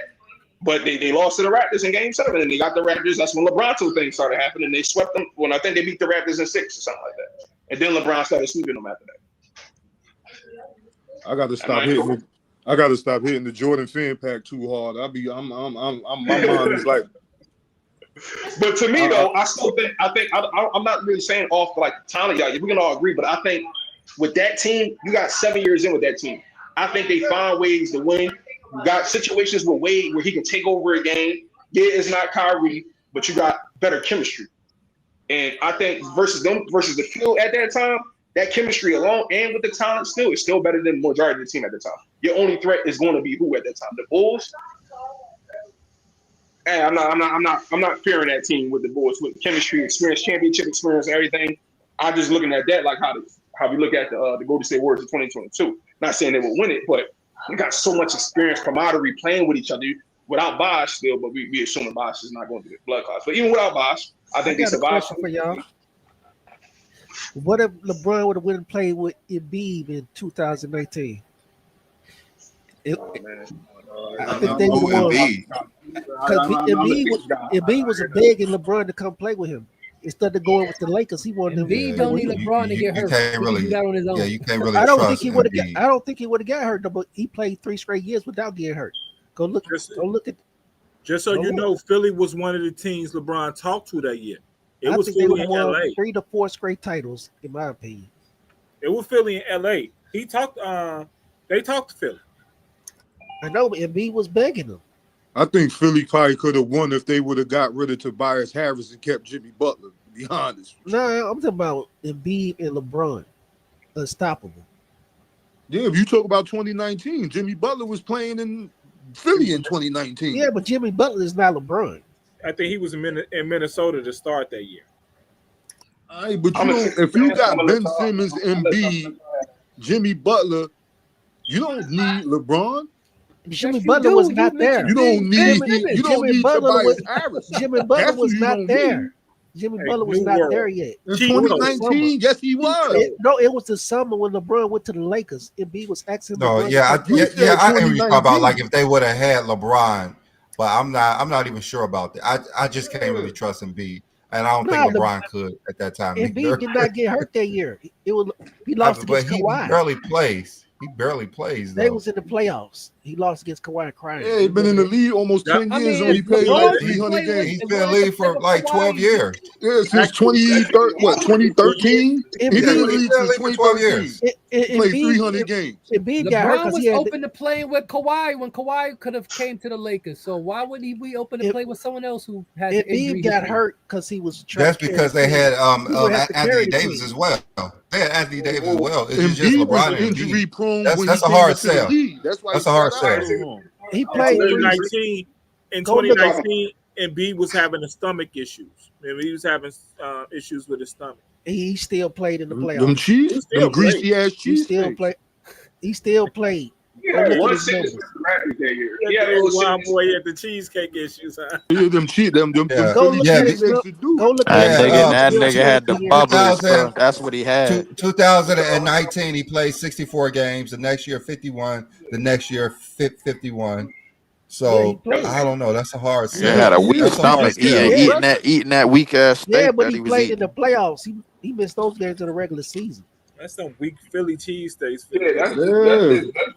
but they lost to the Raptors in Game 7, and they got the Raptors. That's when LeBron things started happening. They swept them. When I think they beat the Raptors in 6 or something like that, and then LeBron started sweeping them after that. I got to stop hitting the Jordan fan pack too hard. My mind is like. But to me though, I'm not really saying off like talent, y'all. We can all agree, but I think with that team, you got 7 years in with that team. I think they find ways to win. You got situations with Wade where he can take over a game. Yeah, it's not Kyrie, but you got better chemistry. And I think versus the field at that time, that chemistry alone and with the talent still is still better than the majority of the team at the time. Your only threat is going to be who at that time? The Bulls. Hey, I'm not fearing that team with the Bulls with chemistry, experience, championship experience, everything. I'm just looking at that like how we look at the Golden State Warriors in 2022. Not saying they will win it, but we got so much experience, camaraderie, playing with each other without Bosh still. But we assuming Bosh is not going to get blood clots. But even without Bosh, I think they survived. For y'all. What if LeBron would have went and played with Embiid in 2019? I think they would have won. Because Embiid was begging LeBron to come play with him. Instead of going with the Lakers, he wanted him. Embiid don't need LeBron to get hurt. You can't really. I don't think he would have. I don't think he would have got hurt. But he played 3 straight years without getting hurt. Go look at. Just so you know, Philly was one of the teams LeBron talked to that year. It was Philly in LA. 3 to 4 straight titles, in my opinion. It was Philly in LA. He talked. They talked to Philly. I know, but Embiid was begging them. I think Philly probably could have won if they would have got rid of Tobias Harris and kept Jimmy Butler, to be honest. No, I'm talking about Embiid and LeBron. Unstoppable. Yeah, if you talk about 2019, Jimmy Butler was playing in Philly in 2019. Yeah, but Jimmy Butler is not LeBron. I think he was in Minnesota to start that year. All right, but if you got Ben Simmons, Embiid, Jimmy Butler, you don't need LeBron. Jimmy Butler was not there. You don't need Tobias Harris. Jimmy Butler was not there. Jimmy Butler was not there yet. In 2019, yes, he was. It was the summer when LeBron went to the Lakers. Embiid was asking. No, I hear you talk about like if they would have had LeBron, but I'm not even sure about that. I just can't really trust Embiid, and I don't think LeBron could at that time. Embiid did not get hurt that year. He lost against Kawhi. He barely plays. He barely plays. They was in the playoffs. He lost against Kawhi crying. Yeah, he's been in the league almost 10 years. Only played like 300 games. He's been in the league for like 12 years. Yeah, since 2013. He's been in the league since 12 years. He played 300 games. LeBron was open to playing with Kawhi when Kawhi could have came to the Lakers. So why would he be open to play with someone else who had Embiid got hurt because he was. That's because they had Anthony Davis as well. They had Anthony Davis as well. It's just LeBron and injury prone. That's a hard sell. That's a hard sell. He played in 2019. Embiid was having the stomach issues. He was having issues with his stomach. He still played in the playoffs. Them cheese, them greasy ass cheese. He still played. Yeah, one sickness that year. Yeah, that one boy had the cheesecake issues. Huh? Yeah, them cheese, them. Go look at it. Go look at it. That nigga had the bubbles, bro. That's what he had. 2019, he played 64 games. The next year, 51. The next year, 51. So I don't know. That's a hard sell. He had a weak stomach. He ain't eating that weak ass steak. Yeah, but he played in the playoffs. He missed those games in the regular season. That's some weak Philly cheesesteaks.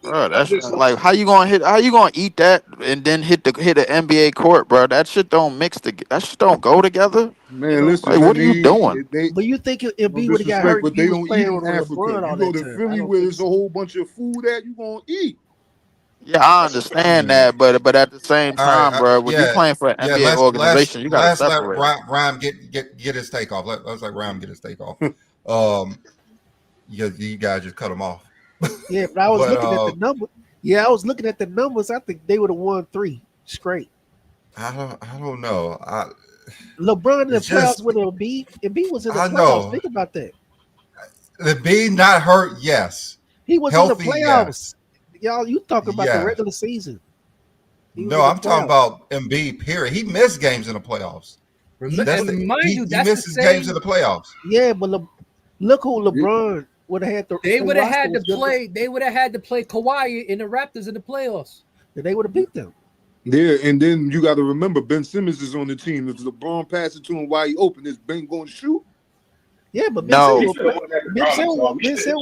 Bro, that's like how you gonna eat that and then hit the NBA court, bro? That shit don't mix together. That shit don't go together. Man, listen, like, what are you doing? But you think Embiid would have got hurt? But they don't eat in Africa. You go to Philly where there's a whole bunch of food that you gonna eat. Yeah, I understand Yeah. that, but at the same All right. time, bro, when you Yeah. playing for an Yeah. NBA organization, you got to Let's let separate. Rhyme get his take off. Let's let Rhyme get his take off. Um. Yeah. You guys just cut him off. Yeah, but I was But looking at the number. Yeah, I was looking at the numbers. I think they would have won 3 straight. I don't know. LeBron in the It's just playoffs with Embiid. Embiid was in the I playoffs. know Think about that. the B not hurt. Yes. He was in the Healthy. playoffs. Yes. Y'all, you talking about the Yeah. regular season? He was No, in the I'm talking playoffs. about Embiid. Period. He missed games in the playoffs. And mind you, He that's the misses games in same. the playoffs. Yeah, but look who LeBron would have had to. They would have roster had to was good. play. They would have had to play Kawhi in the Raptors in the playoffs. They would have beat them. Yeah, and then you got to remember Ben Simmons is on the team. If LeBron passes to him while he open, is Ben going to shoot? Yeah, but No. Ben Simmons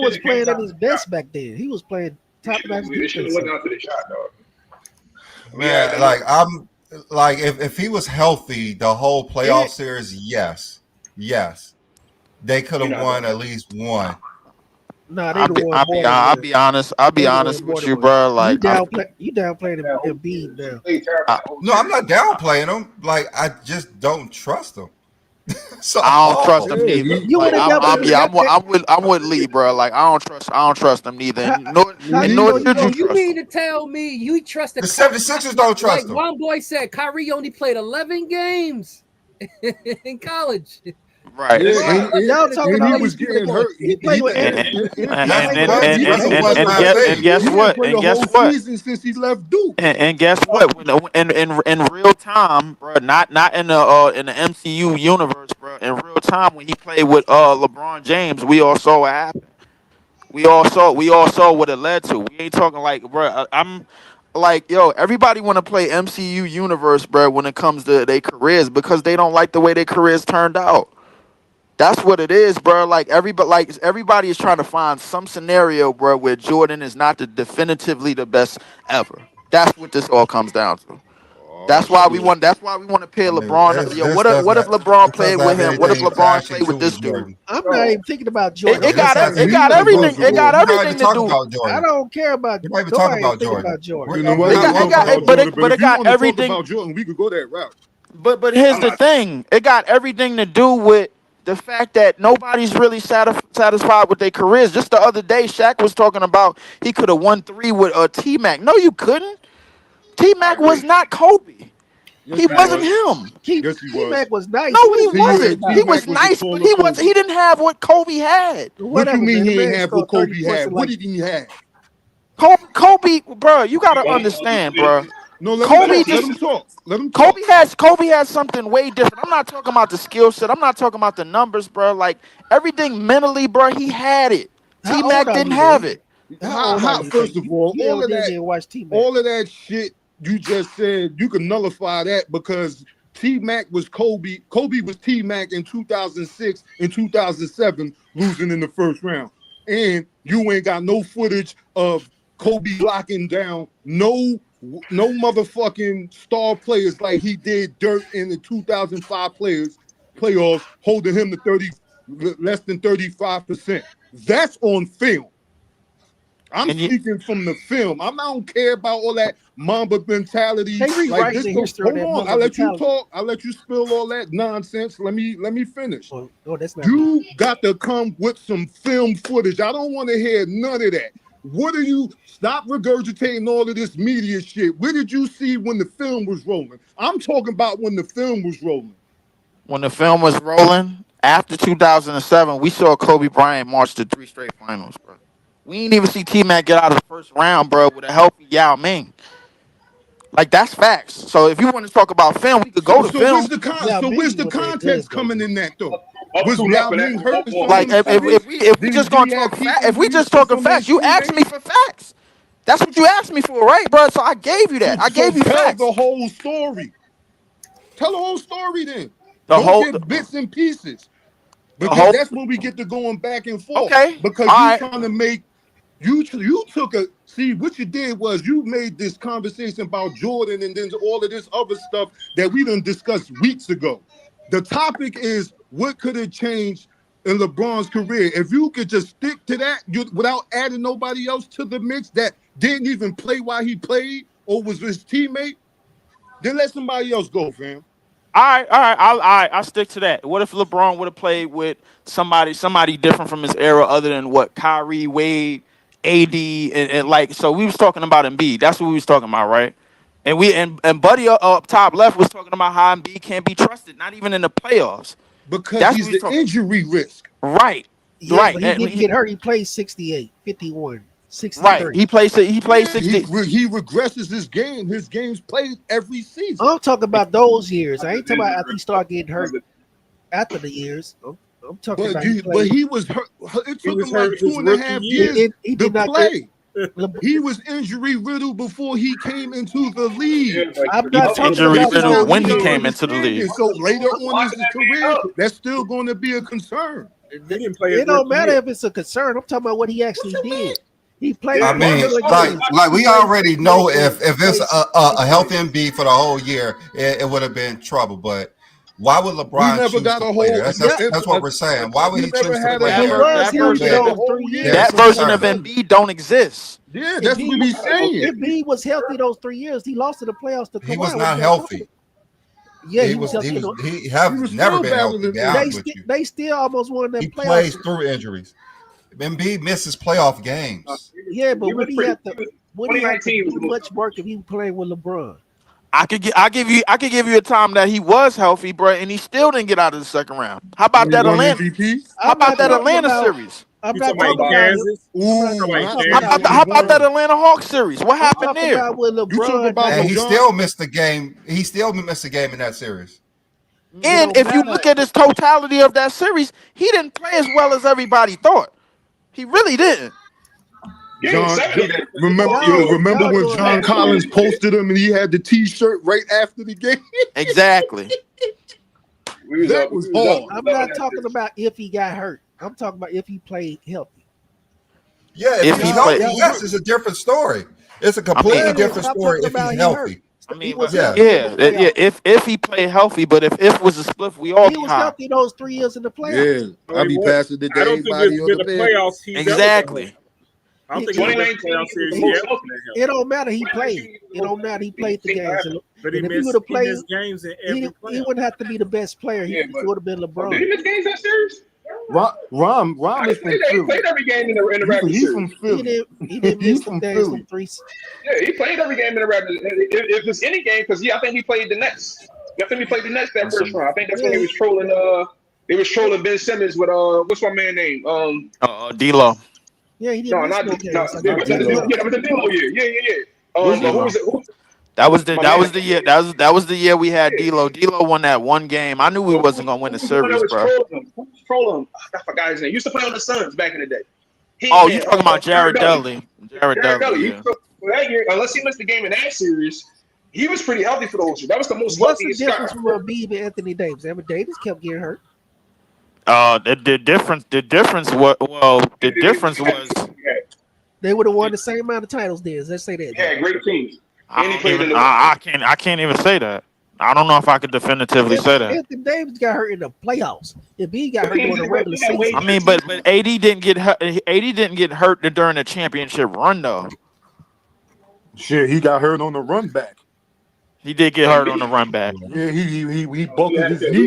was playing at his best back then. He was playing top notch It should have defense. went out to the shot, dog. Man, like I'm like if he was healthy the whole playoff series, yes, they could have won at least one. Nah, I'll be honest with you, bro. Like you downplaying Embiid now. No, I'm not downplaying him. Like I just don't trust him. So I don't trust him neither. Like, I'm with Lee, bro. Like I don't trust him neither. Nor should you. You mean to tell me you trust the 76ers don't trust him? Like one boy said, Kyrie only played 11 games in college. Right. Yeah, y'all talking about he was getting hurt. He played with and guess what? And guess what? Season since he left Duke. And guess what? In real time, bro. Not in the MCU universe, bro. In real time, when he played with LeBron James, we all saw what happened. We all saw what it led to. We ain't talking like, bro. I'm like, yo, everybody want to play MCU universe, bro. When it comes to their careers, because they don't like the way their careers turned out. That's what it is, bro. Like everybody is trying to find some scenario, bro, where Jordan is not definitively the best ever. That's what this all comes down to. That's why we want. That's why we want to pair LeBron. Yo, what if LeBron played with him? What if LeBron played with this dude? I'm not even thinking about Jordan. It got everything. It got everything to do. I don't care about. You're not even talking about Jordan. You know what? But it got everything. About Jordan, we could go that route. But here's the thing. It got everything to do with the fact that nobody's really satisfied with their careers. Just the other day, Shaq was talking about he could have won 3 with T-Mac. No, you couldn't. T-Mac was not Kobe. Yes, he wasn't him. Yes, he was. T-Mac was nice. No, he wasn't. He was nice, but he didn't have what Kobe had. What you mean he didn't have what Kobe had? What did he have? Kobe, bro, you gotta understand, bro. No, let him talk. Kobe has something way different. I'm not talking about the skill set. I'm not talking about the numbers, bro. Like everything mentally, bro, he had it. T-Mac didn't have it. First of all, all of that shit you just said, you can nullify that because T-Mac was Kobe. Kobe was T-Mac in 2006 and 2007, losing in the first round. And you ain't got no footage of Kobe locking down no motherfucking star players like he did Dirk in the 2005 playoffs, holding him to less than 35%. That's on film. I'm speaking from the film. I don't care about all that Mamba mentality. Like this. Hold on, I'll let you talk. I'll let you spill all that nonsense. Let me finish. That's not you got to come with some film footage. I don't want to hear none of that. What are you? Stop regurgitating all of this media shit. Where did you see when the film was rolling? I'm talking about when the film was rolling. When the film was rolling, after 2007, we saw Kobe Bryant march to 3 straight finals, bro. We didn't even see T-Mac get out of the first round, bro, with a healthy Yao Ming. Like, that's facts. So if you want to talk about film, we could go to film. Where's the context coming in that, though? Was Yao Ming hurt? Like, if we just going to talk facts, if we just talking facts, you asked me for facts. That's what you asked me for, right, bro? So I gave you that. I gave you facts. Tell the whole story. Tell the whole story then. Don't get bits and pieces. Because that's when we get to going back and forth. Okay. Because you're trying to make you took what you did was you made this conversation about Jordan and then all of this other stuff that we done discussed weeks ago. The topic is what could have changed in LeBron's career. If you could just stick to that without adding nobody else to the mix that didn't even play while he played or was his teammate, then let somebody else go, fam. All right, I'll stick to that. What if LeBron would have played with somebody different from his era, other than what Kyrie, Wade, AD, and like? So we was talking about Embiid. That's what we was talking about, right? And Buddy up top left was talking about how Embiid can't be trusted, not even in the playoffs. Because That's he's the injury risk. Right. Yeah, right. but he didn't get hurt. He played 68, 51, 63. Right. He played 60. He regresses his game. His game's played every season. I'm talking about those years. I ain't talking about after he started getting hurt after the years. I'm talking about but he was hurt. It took him like 2.5 years to play. He was injury riddled before he came into the league. I'm not talking injury about riddled when he came into the league. So later on in his career, that's still going to be a concern. It don't matter if it's a concern. I'm talking about what he actually did. He played. I mean, like we already know if it's a healthy Embiid for the whole year, it would have been trouble. But why would LeBron choose to play there? That's what we're saying. Why would he choose to play there? That version of Embiid don't exist. Yeah, that's what he's saying. Embiid was healthy those 3 years. He lost in the playoffs to Kawhi. He was not healthy. Yeah, he was never been healthy. They still almost won that playoffs. He playoffs. plays through injuries. Embiid misses playoff games. Yeah, but would he have to do much work if he played with LeBron? I could give you a time that he was healthy, bro, and he still didn't get out of the second round. How about that Atlanta? How about that Atlanta series? I'm not talking about How about that Atlanta Hawks series? What happened there? And he still missed the game. He still missed the game in that series. And if you look at his totality of that series, he didn't play as well as everybody thought. He really didn't. Remember when John Collins posted him and he had the T-shirt right after the game? Exactly. That was hard. I'm not talking about if he got hurt. I'm talking about if he played healthy. Yeah, if he's healthy, yes, it's a different story. It's a completely different story if he's healthy. I mean, if he played healthy, but if was a split, we all he was healthy those 3 years in the playoffs. Yeah, I'll be passing the day. I don't think it's been the playoffs. Exactly. I don't think 2019 it don't matter. He played. It don't matter. He played the games. But he would have played games in every he wouldn't have to be the best player. He would have been LeBron. Did he miss games that series? Rom is from Philly. He played every game in the regular series. He's from Philly. He didn't miss some days from 3. Yeah, he played every game in the regular. If it's any game, because I think he played the Nets. I think he played the Nets that first round. I think that's when he was trolling. They was trolling Ben Simmons with what's my man name? D'Lo. Yeah, he didn't. With the D'Lo year. Yeah. Who was it? That was the year. That was the year we had D'Lo. D'Lo won that one game. I knew we wasn't gonna win the series, bro. Trolling. I forgot his name. He used to play on the Suns back in the day. You talking about Jared Dudley? Jared Dudley. Yeah. That year, unless he missed the game in that series, he was pretty healthy for those years. That was the most What's healthiest the difference guy. from Embiid and Anthony Davis? Anthony Davis kept getting hurt. The difference was they would have won the same amount of titles. Let's say that. Yeah, great teams. I can't even say that. I don't know if I could definitively say that. Anthony Davis got hurt in the playoffs. If he got hurt during the regular season, I mean, but AD didn't get hurt. AD didn't get hurt during the championship run though. Shit, he got hurt on the run back. He did get hurt on the run back. Yeah, he buckled his knee.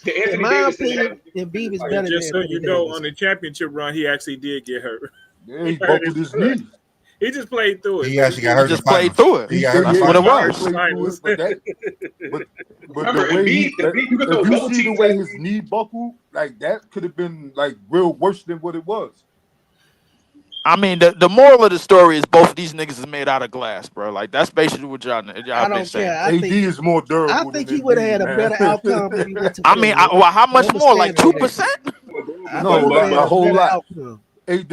In my opinion, Embiid is better. Just so you know, on the championship run, he actually did get hurt. Yeah, he buckled his knee. He just played through it. He actually got hurt. He just played through it. That's what it was. But the way if you see the way his knee buckled, like that could have been like real worse than what it was. I mean, the moral of the story is both of these niggas is made out of glass, bro. Like that's basically what y'all been saying. AD is more durable. I think he would have had a better outcome if he went to I mean, how much more? Like 2%? No, like a whole lot. AD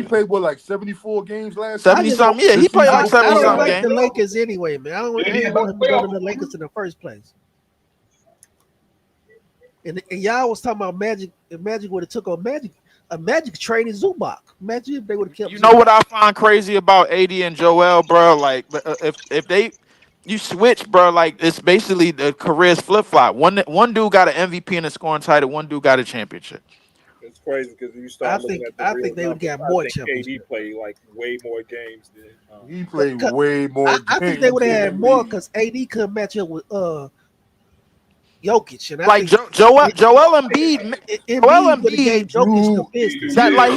played like 74 games last 70 something. Yeah, he played like 70 something. I don't like the Lakers anyway, man. I don't want him to go to the Lakers in the first place. And y'all was talking about Magic. If Magic would have took on Magic. A Magic traded Zubac. Imagine if they would have kept. You know what I find crazy about AD and Joel, bro? Like, if you switch, bro. Like it's basically the careers flip flop. One dude got an MVP and a scoring title. One dude got a championship. It's crazy because you start looking at the I real think they would numbers. get more I think championships. KD played like way more games than. He played way more games. I think they would have had more because AD couldn't match up with Jokic, and I Like think Joel Embiid. Joel would have gave Embiid. Jokic the business. That like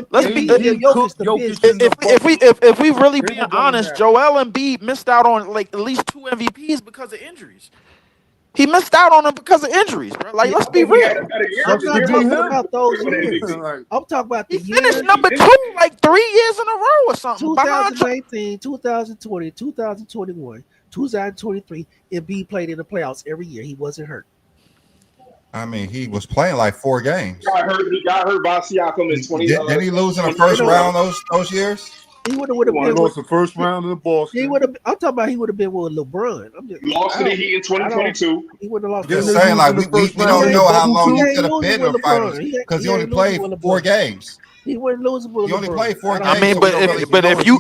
let's be Jokic the business. if we really being honest, Joel Embiid missed out on like at least 2 MVPs because of injuries. He missed out on them because of injuries, bro. Like, let's be real. I'm not talking about those years. I'm talking about the year. Finished number 2 like 3 years in a row or something. 2019, 2020, 2021, 2023. Embiid played in the playoffs every year. He wasn't hurt. I mean, he was playing like 4 games. He got hurt by Siakam in 20. Did he lose in the first round those years? He would have been lost the first round in the Boston. He would have. I'm talking about he would have been with LeBron. Lost to the Heat in 2022. He would have lost. Just saying, like we don't know how long he could have been in the finals because he only played 4 games. He wouldn't lose with LeBron. He only played 4 games. I mean, but if you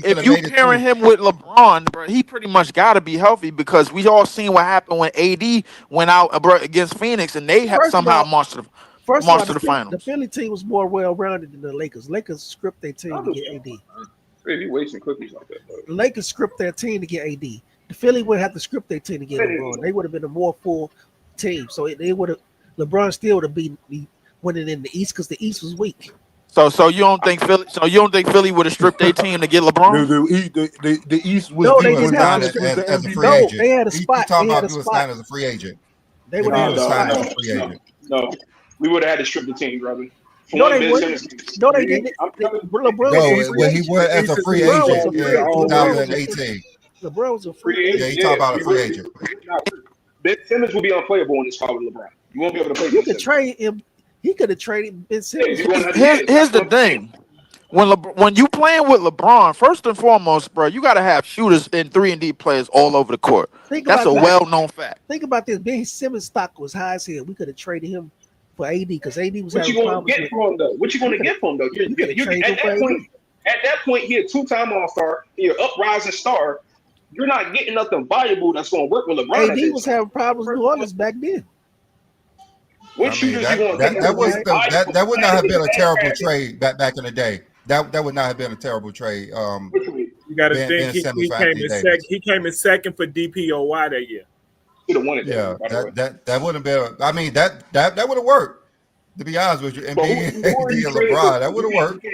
pairing him with LeBron, bro, he pretty much got to be healthy because we all seen what happened when AD went out, bro, against Phoenix and they have somehow marched to the finals. The Philly team was more well-rounded than the Lakers. Lakers script their team to get AD. He wasting cookies like that. The Lakers script their team to get AD. The Philly would have to script their team to get LeBron. They would have been a more full team. So they would have. LeBron still would have been winning in the East because the East was weak. So you don't think Philly? So you don't think Philly would have stripped their team to get LeBron? The East was no, they didn't have as a free agent. They had a spot. Talking about he was signed as a free agent. They would have signed as a free agent. No, we would have had to strip the team, brother. No, they wouldn't. No, they didn't. LeBron when he went as a free agent in 2018. LeBron was a free agent. Yeah, he talking about a free agent. Ben Simmons will be unplayable in this call with LeBron. You won't be able to play. You could trade him. He could have traded Ben Simmons. Here's the thing. When you playing with LeBron, first and foremost, bro, you got to have shooters and 3-and-D players all over the court. That's a well-known fact. Think about this. Ben Simmons' stock was high as hell. We could have traded him for AD because AD was. What you going to get from him though? What you going to get from him though? At that point, he a 2-time All-Star. He an uprising star. You're not getting nothing valuable that's going to work with LeBron. AD was having problems with New Orleans back then. That would not have been a terrible trade back in the day. That would not have been a terrible trade. You got to think he came in second for DPOY that year. Should have won it. Yeah, that would have been. I mean that would have worked. To be honest with you, and LeBron, that would have worked.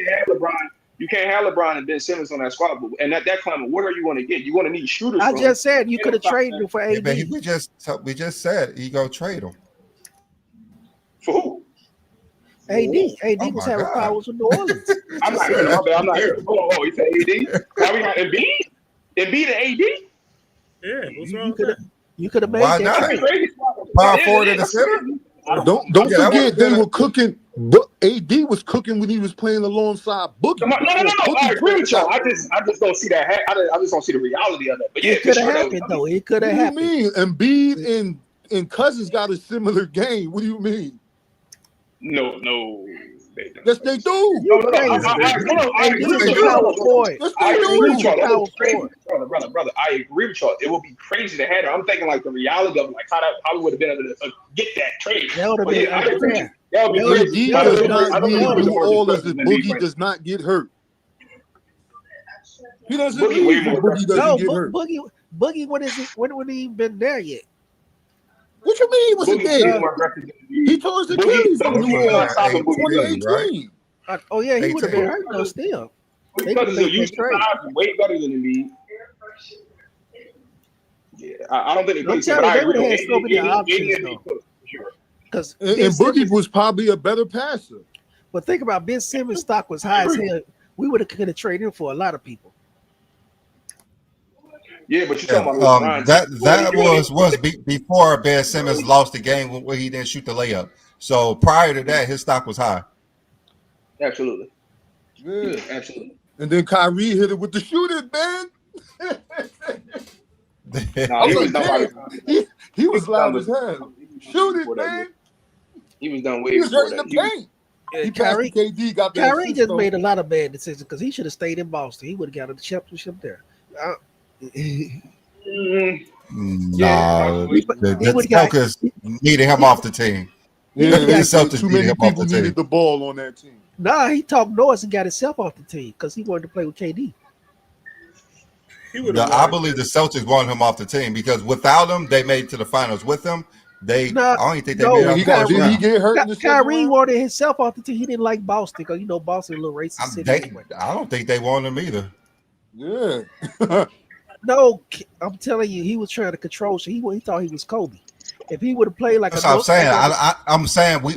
You can't have LeBron and Ben Simmons on that squad. And at that climate, what are you going to get? You're going to need shooters. I just said you could have traded him for AD. Yeah, we just said he go trade him. For who? AD was having problems with New Orleans. I'm not here. Oh, he said AD. Why we got Embiid? Embiid and AD? Yeah, what's wrong with that? You could have made Why that not? trade. Power forward in the center. Don't forget they were cooking. AD was cooking when he was playing alongside Boogie. No. I agree with y'all. I just don't see that. I just don't see the reality of it. But yeah, it could have happened though. It could have happened. What do you mean? Embiid and Cousins got a similar game. What do you mean? No. Yes, they do. No. I agree with y'all. Brother, I agree with y'all. It would be crazy to have it. I'm thinking like the reality of like how we would have been able to get that trade. That would have been unfair. AD does not need New Orleans if Boogie does not get hurt. He doesn't leave if Boogie doesn't get hurt. Boogie, when he been there yet? What you mean he wasn't there? He tore his Achilles in New Orleans in 2018. Oh yeah, he would have been hurt though still. They could have used way better than Embiid. Yeah, I don't think they could. They would have had so many options though. Because Boogie was probably a better passer. But think about Ben Simmons' stock was high as hell. We would have could have traded him for a lot of people. Yeah, but you're talking about that was before Ben Simmons lost the game where he didn't shoot the layup. So prior to that, his stock was high. Absolutely. Yeah, absolutely. And then Kyrie hit it with the shooting, man. He was loud as hell. Shoot it, man. He was done way before that. He was in the paint. KD got Kyrie just made a lot of bad decisions because he should have stayed in Boston. He would have got a championship there. Nah, He the would got Celtics needed him off the team. Yeah, The too Celtics needed many him off people the team. needed the ball on that team. Nah, he talked noise and got himself off the team because he wanted to play with KD. I believe the Celtics wanted him off the team because without him, they made it to the finals. With him, I don't even think they made it out the first Did he round. get hurt in the second Kyrie round? wanted himself off the team. He didn't like Boston because Boston is a little racist city anyway. I don't think they wanted him either. Yeah. No, I'm telling you, he was trying to control. So he thought he was Kobe. If he would have played like That's what I'm saying. I'm saying we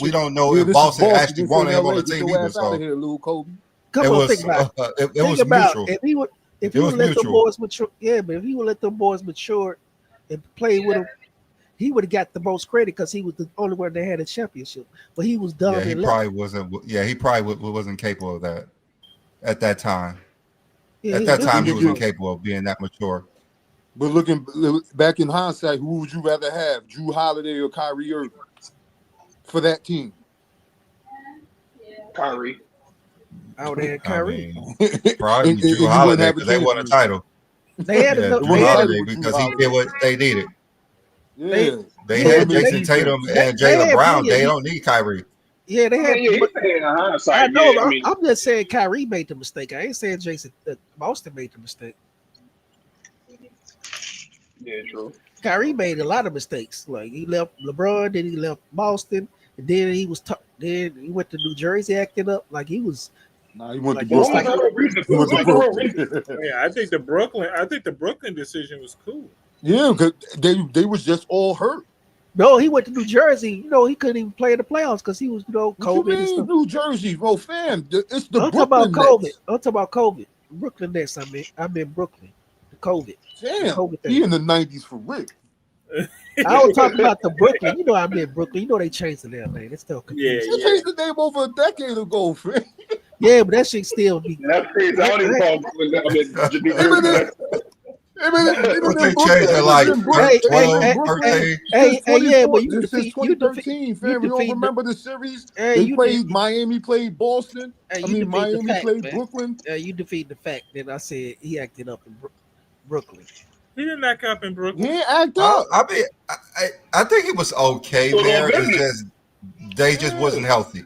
don't know if this is Boston actually This wanted ain't him on LA. the Get team your either. ass out So of here, little Kobe. Come on, think about it. It was Think about mutual. if he would let them boys mature, but if he would let them boys mature and play with him, he would have got the most credit because he was the only one that had a championship. But he was dumb. Yeah, he probably wasn't. Yeah, he probably wasn't capable of that at that time. Yeah, at that time, he was incapable of being that mature. But looking back in hindsight, who would you rather have, Drew Holiday or Kyrie Irving for that team? Kyrie. I would have Kyrie. Probably Drew Holiday because they won a title. They had enough. Drew Holiday because he did what they needed. Yeah, they had Jason Tatum and Jaylen Brown. They don't need Kyrie. Yeah, they had. I know. Yeah, I'm just saying Kyrie made the mistake. I ain't saying Boston made the mistake. Yeah, true. Kyrie made a lot of mistakes. Like he left LeBron, then he left Boston, and then he was then he went to New Jersey acting up like he was. Nah, he went like, to Brooklyn. Yeah, I think the Brooklyn decision was cool. Yeah, because they was just all hurt. No, he went to New Jersey. He couldn't even play in the playoffs because he was, COVID and stuff. New Jersey, bro, fam. It's the I'm Brooklyn talking about COVID. Nets. I'm talking about COVID. Brooklyn Nets. I'm in Brooklyn. The COVID. Damn, COVID he in the 90s for real. I was talking about the Brooklyn. I'm in Brooklyn. They changed the name, man. It's still confusing. They changed the name over a decade ago, fam. Yeah, but that shit still be. That's crazy. I don't even call They changed it like 12, 13. Yeah, but you this is 2013, fam. You don't remember the series? Miami played Boston. Miami played Brooklyn. You defeat the fact that I said he acted up in Brooklyn. He didn't act up in Brooklyn. He didn't act up. I think he was okay there. It's just they just wasn't healthy.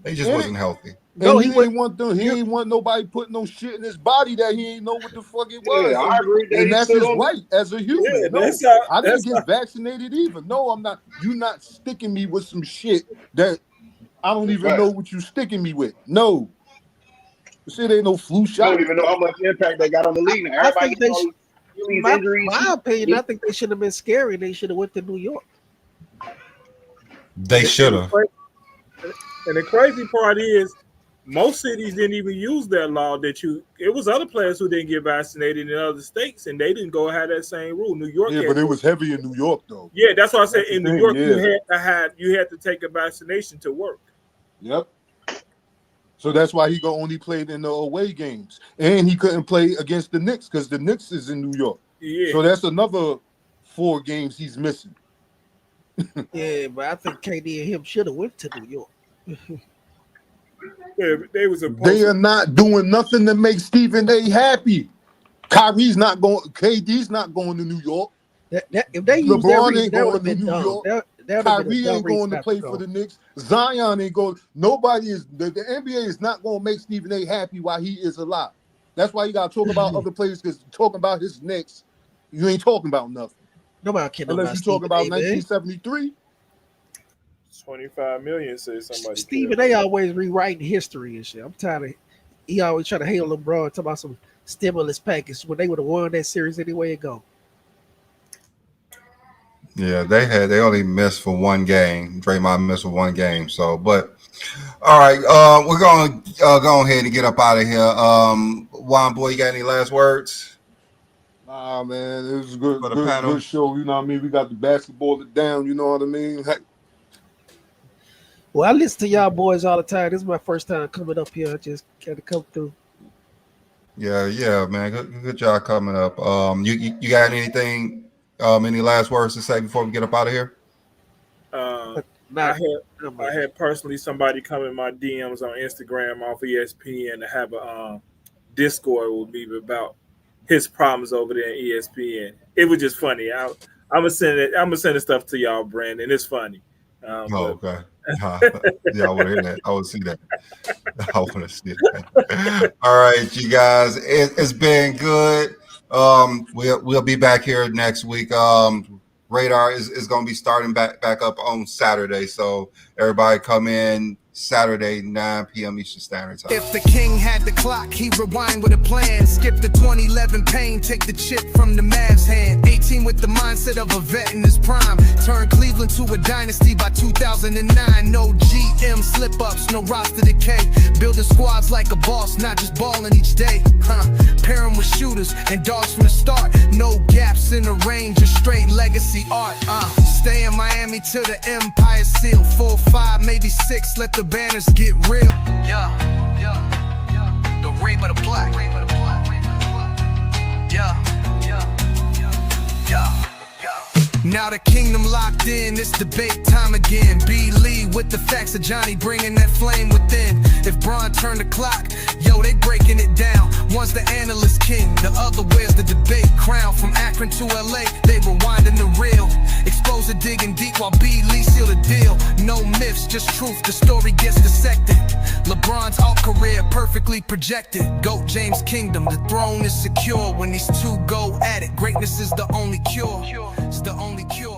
They just wasn't healthy. No, he ain't want nobody putting no shit in his body that he ain't know what the fuck it was. Yeah, I agree. And that's his right as a human. Yeah, I didn't get vaccinated either. No, I'm not. You not sticking me with some shit that I don't even know what you sticking me with. No. This shit ain't no flu shot. I don't even know how much impact they got on the league. Now, everybody my opinion, I think they should have been scary. They should have went to New York. They should have. And the crazy part is, most cities didn't even use that law. It was other players who didn't get vaccinated in other states, and they didn't go have that same rule. New York, but it was heavy in New York though. Yeah, that's why I said in New York you had to take a vaccination to work. Yep. So that's why he only played in the away games, and he couldn't play against the Knicks because the Knicks is in New York. Yeah. So that's another 4 games he's missing. Yeah, but I think KD and him should have went to New York. Yeah, they are not doing nothing to make Stephen A happy. Kyrie's not going. KD's not going to New York. If they use LeBron ain't that going to New York. Kyrie ain't going to play for the Knicks. Zion ain't going. Nobody is. The NBA is not going to make Stephen A happy while he is alive. That's why you got to talk about other players, because talking about his Knicks, you ain't talking about nothing. Nobody can. Unless you talk about 1973. 25 million, says somebody. Stephen A always rewriting history and shit. I'm tired of. He always trying to hail LeBron, talk about some stimulus package when they would have won that series anyway it go. Yeah, they only missed for 1 game. Draymond missed for 1 game. So, but all right, we're going to go ahead and get up out of here. Juan boy, you got any last words? Nah, man, it was a good show. You know what I mean? We got the basketball down. You know what I mean? Well, I listen to y'all boys all the time. This is my first time coming up here. I just got to come through. Yeah, man. Good job coming up. You got anything? Any last words to say before we get up out of here? I had personally somebody come in my DMs on Instagram off ESPN to have a Discord with me about his problems over there in ESPN. It was just funny. I'm gonna send it. I'm gonna send the stuff to y'all, Brandon. It's funny. Okay. Yeah, I want to hear that. I want to see that. I want to see that. All right, you guys. It's been good. We'll be back here next week. Radar is going to be starting back up on Saturday, so everybody come in Saturday 9 p.m. Eastern Standard Time. If the king had the clock, he'd rewind with a plan. Skip the 2011 pain, take the chip from the Mavs' hand. 18 with the mindset of a vet in his prime. Turn Cleveland to a dynasty by 2009. No GM slip-ups, no roster decay. Building squads like a boss, not just balling each day. Pair 'em with shooters and dogs from the start. No gaps in the range, just straight legacy art. Stay in Miami till the Empire seal. 4, 5, maybe 6, let the banners get real. Yeah. The rape of the black. Yeah. Now the kingdom locked in, it's debate time again. B. Lee with the facts of Johnny bringing that flame within. If Bron turned the clock, yo, they breaking it down. One's the analyst king, the other wears the debate crown. From Akron to LA, they rewinding the reel. Exposure digging deep while B. Lee seal the deal. No myths, just truth, the story gets dissected. LeBron's alt career perfectly projected. GOAT James Kingdom, the throne is secure. When these two go at it, greatness is the only cure. It's the only cure.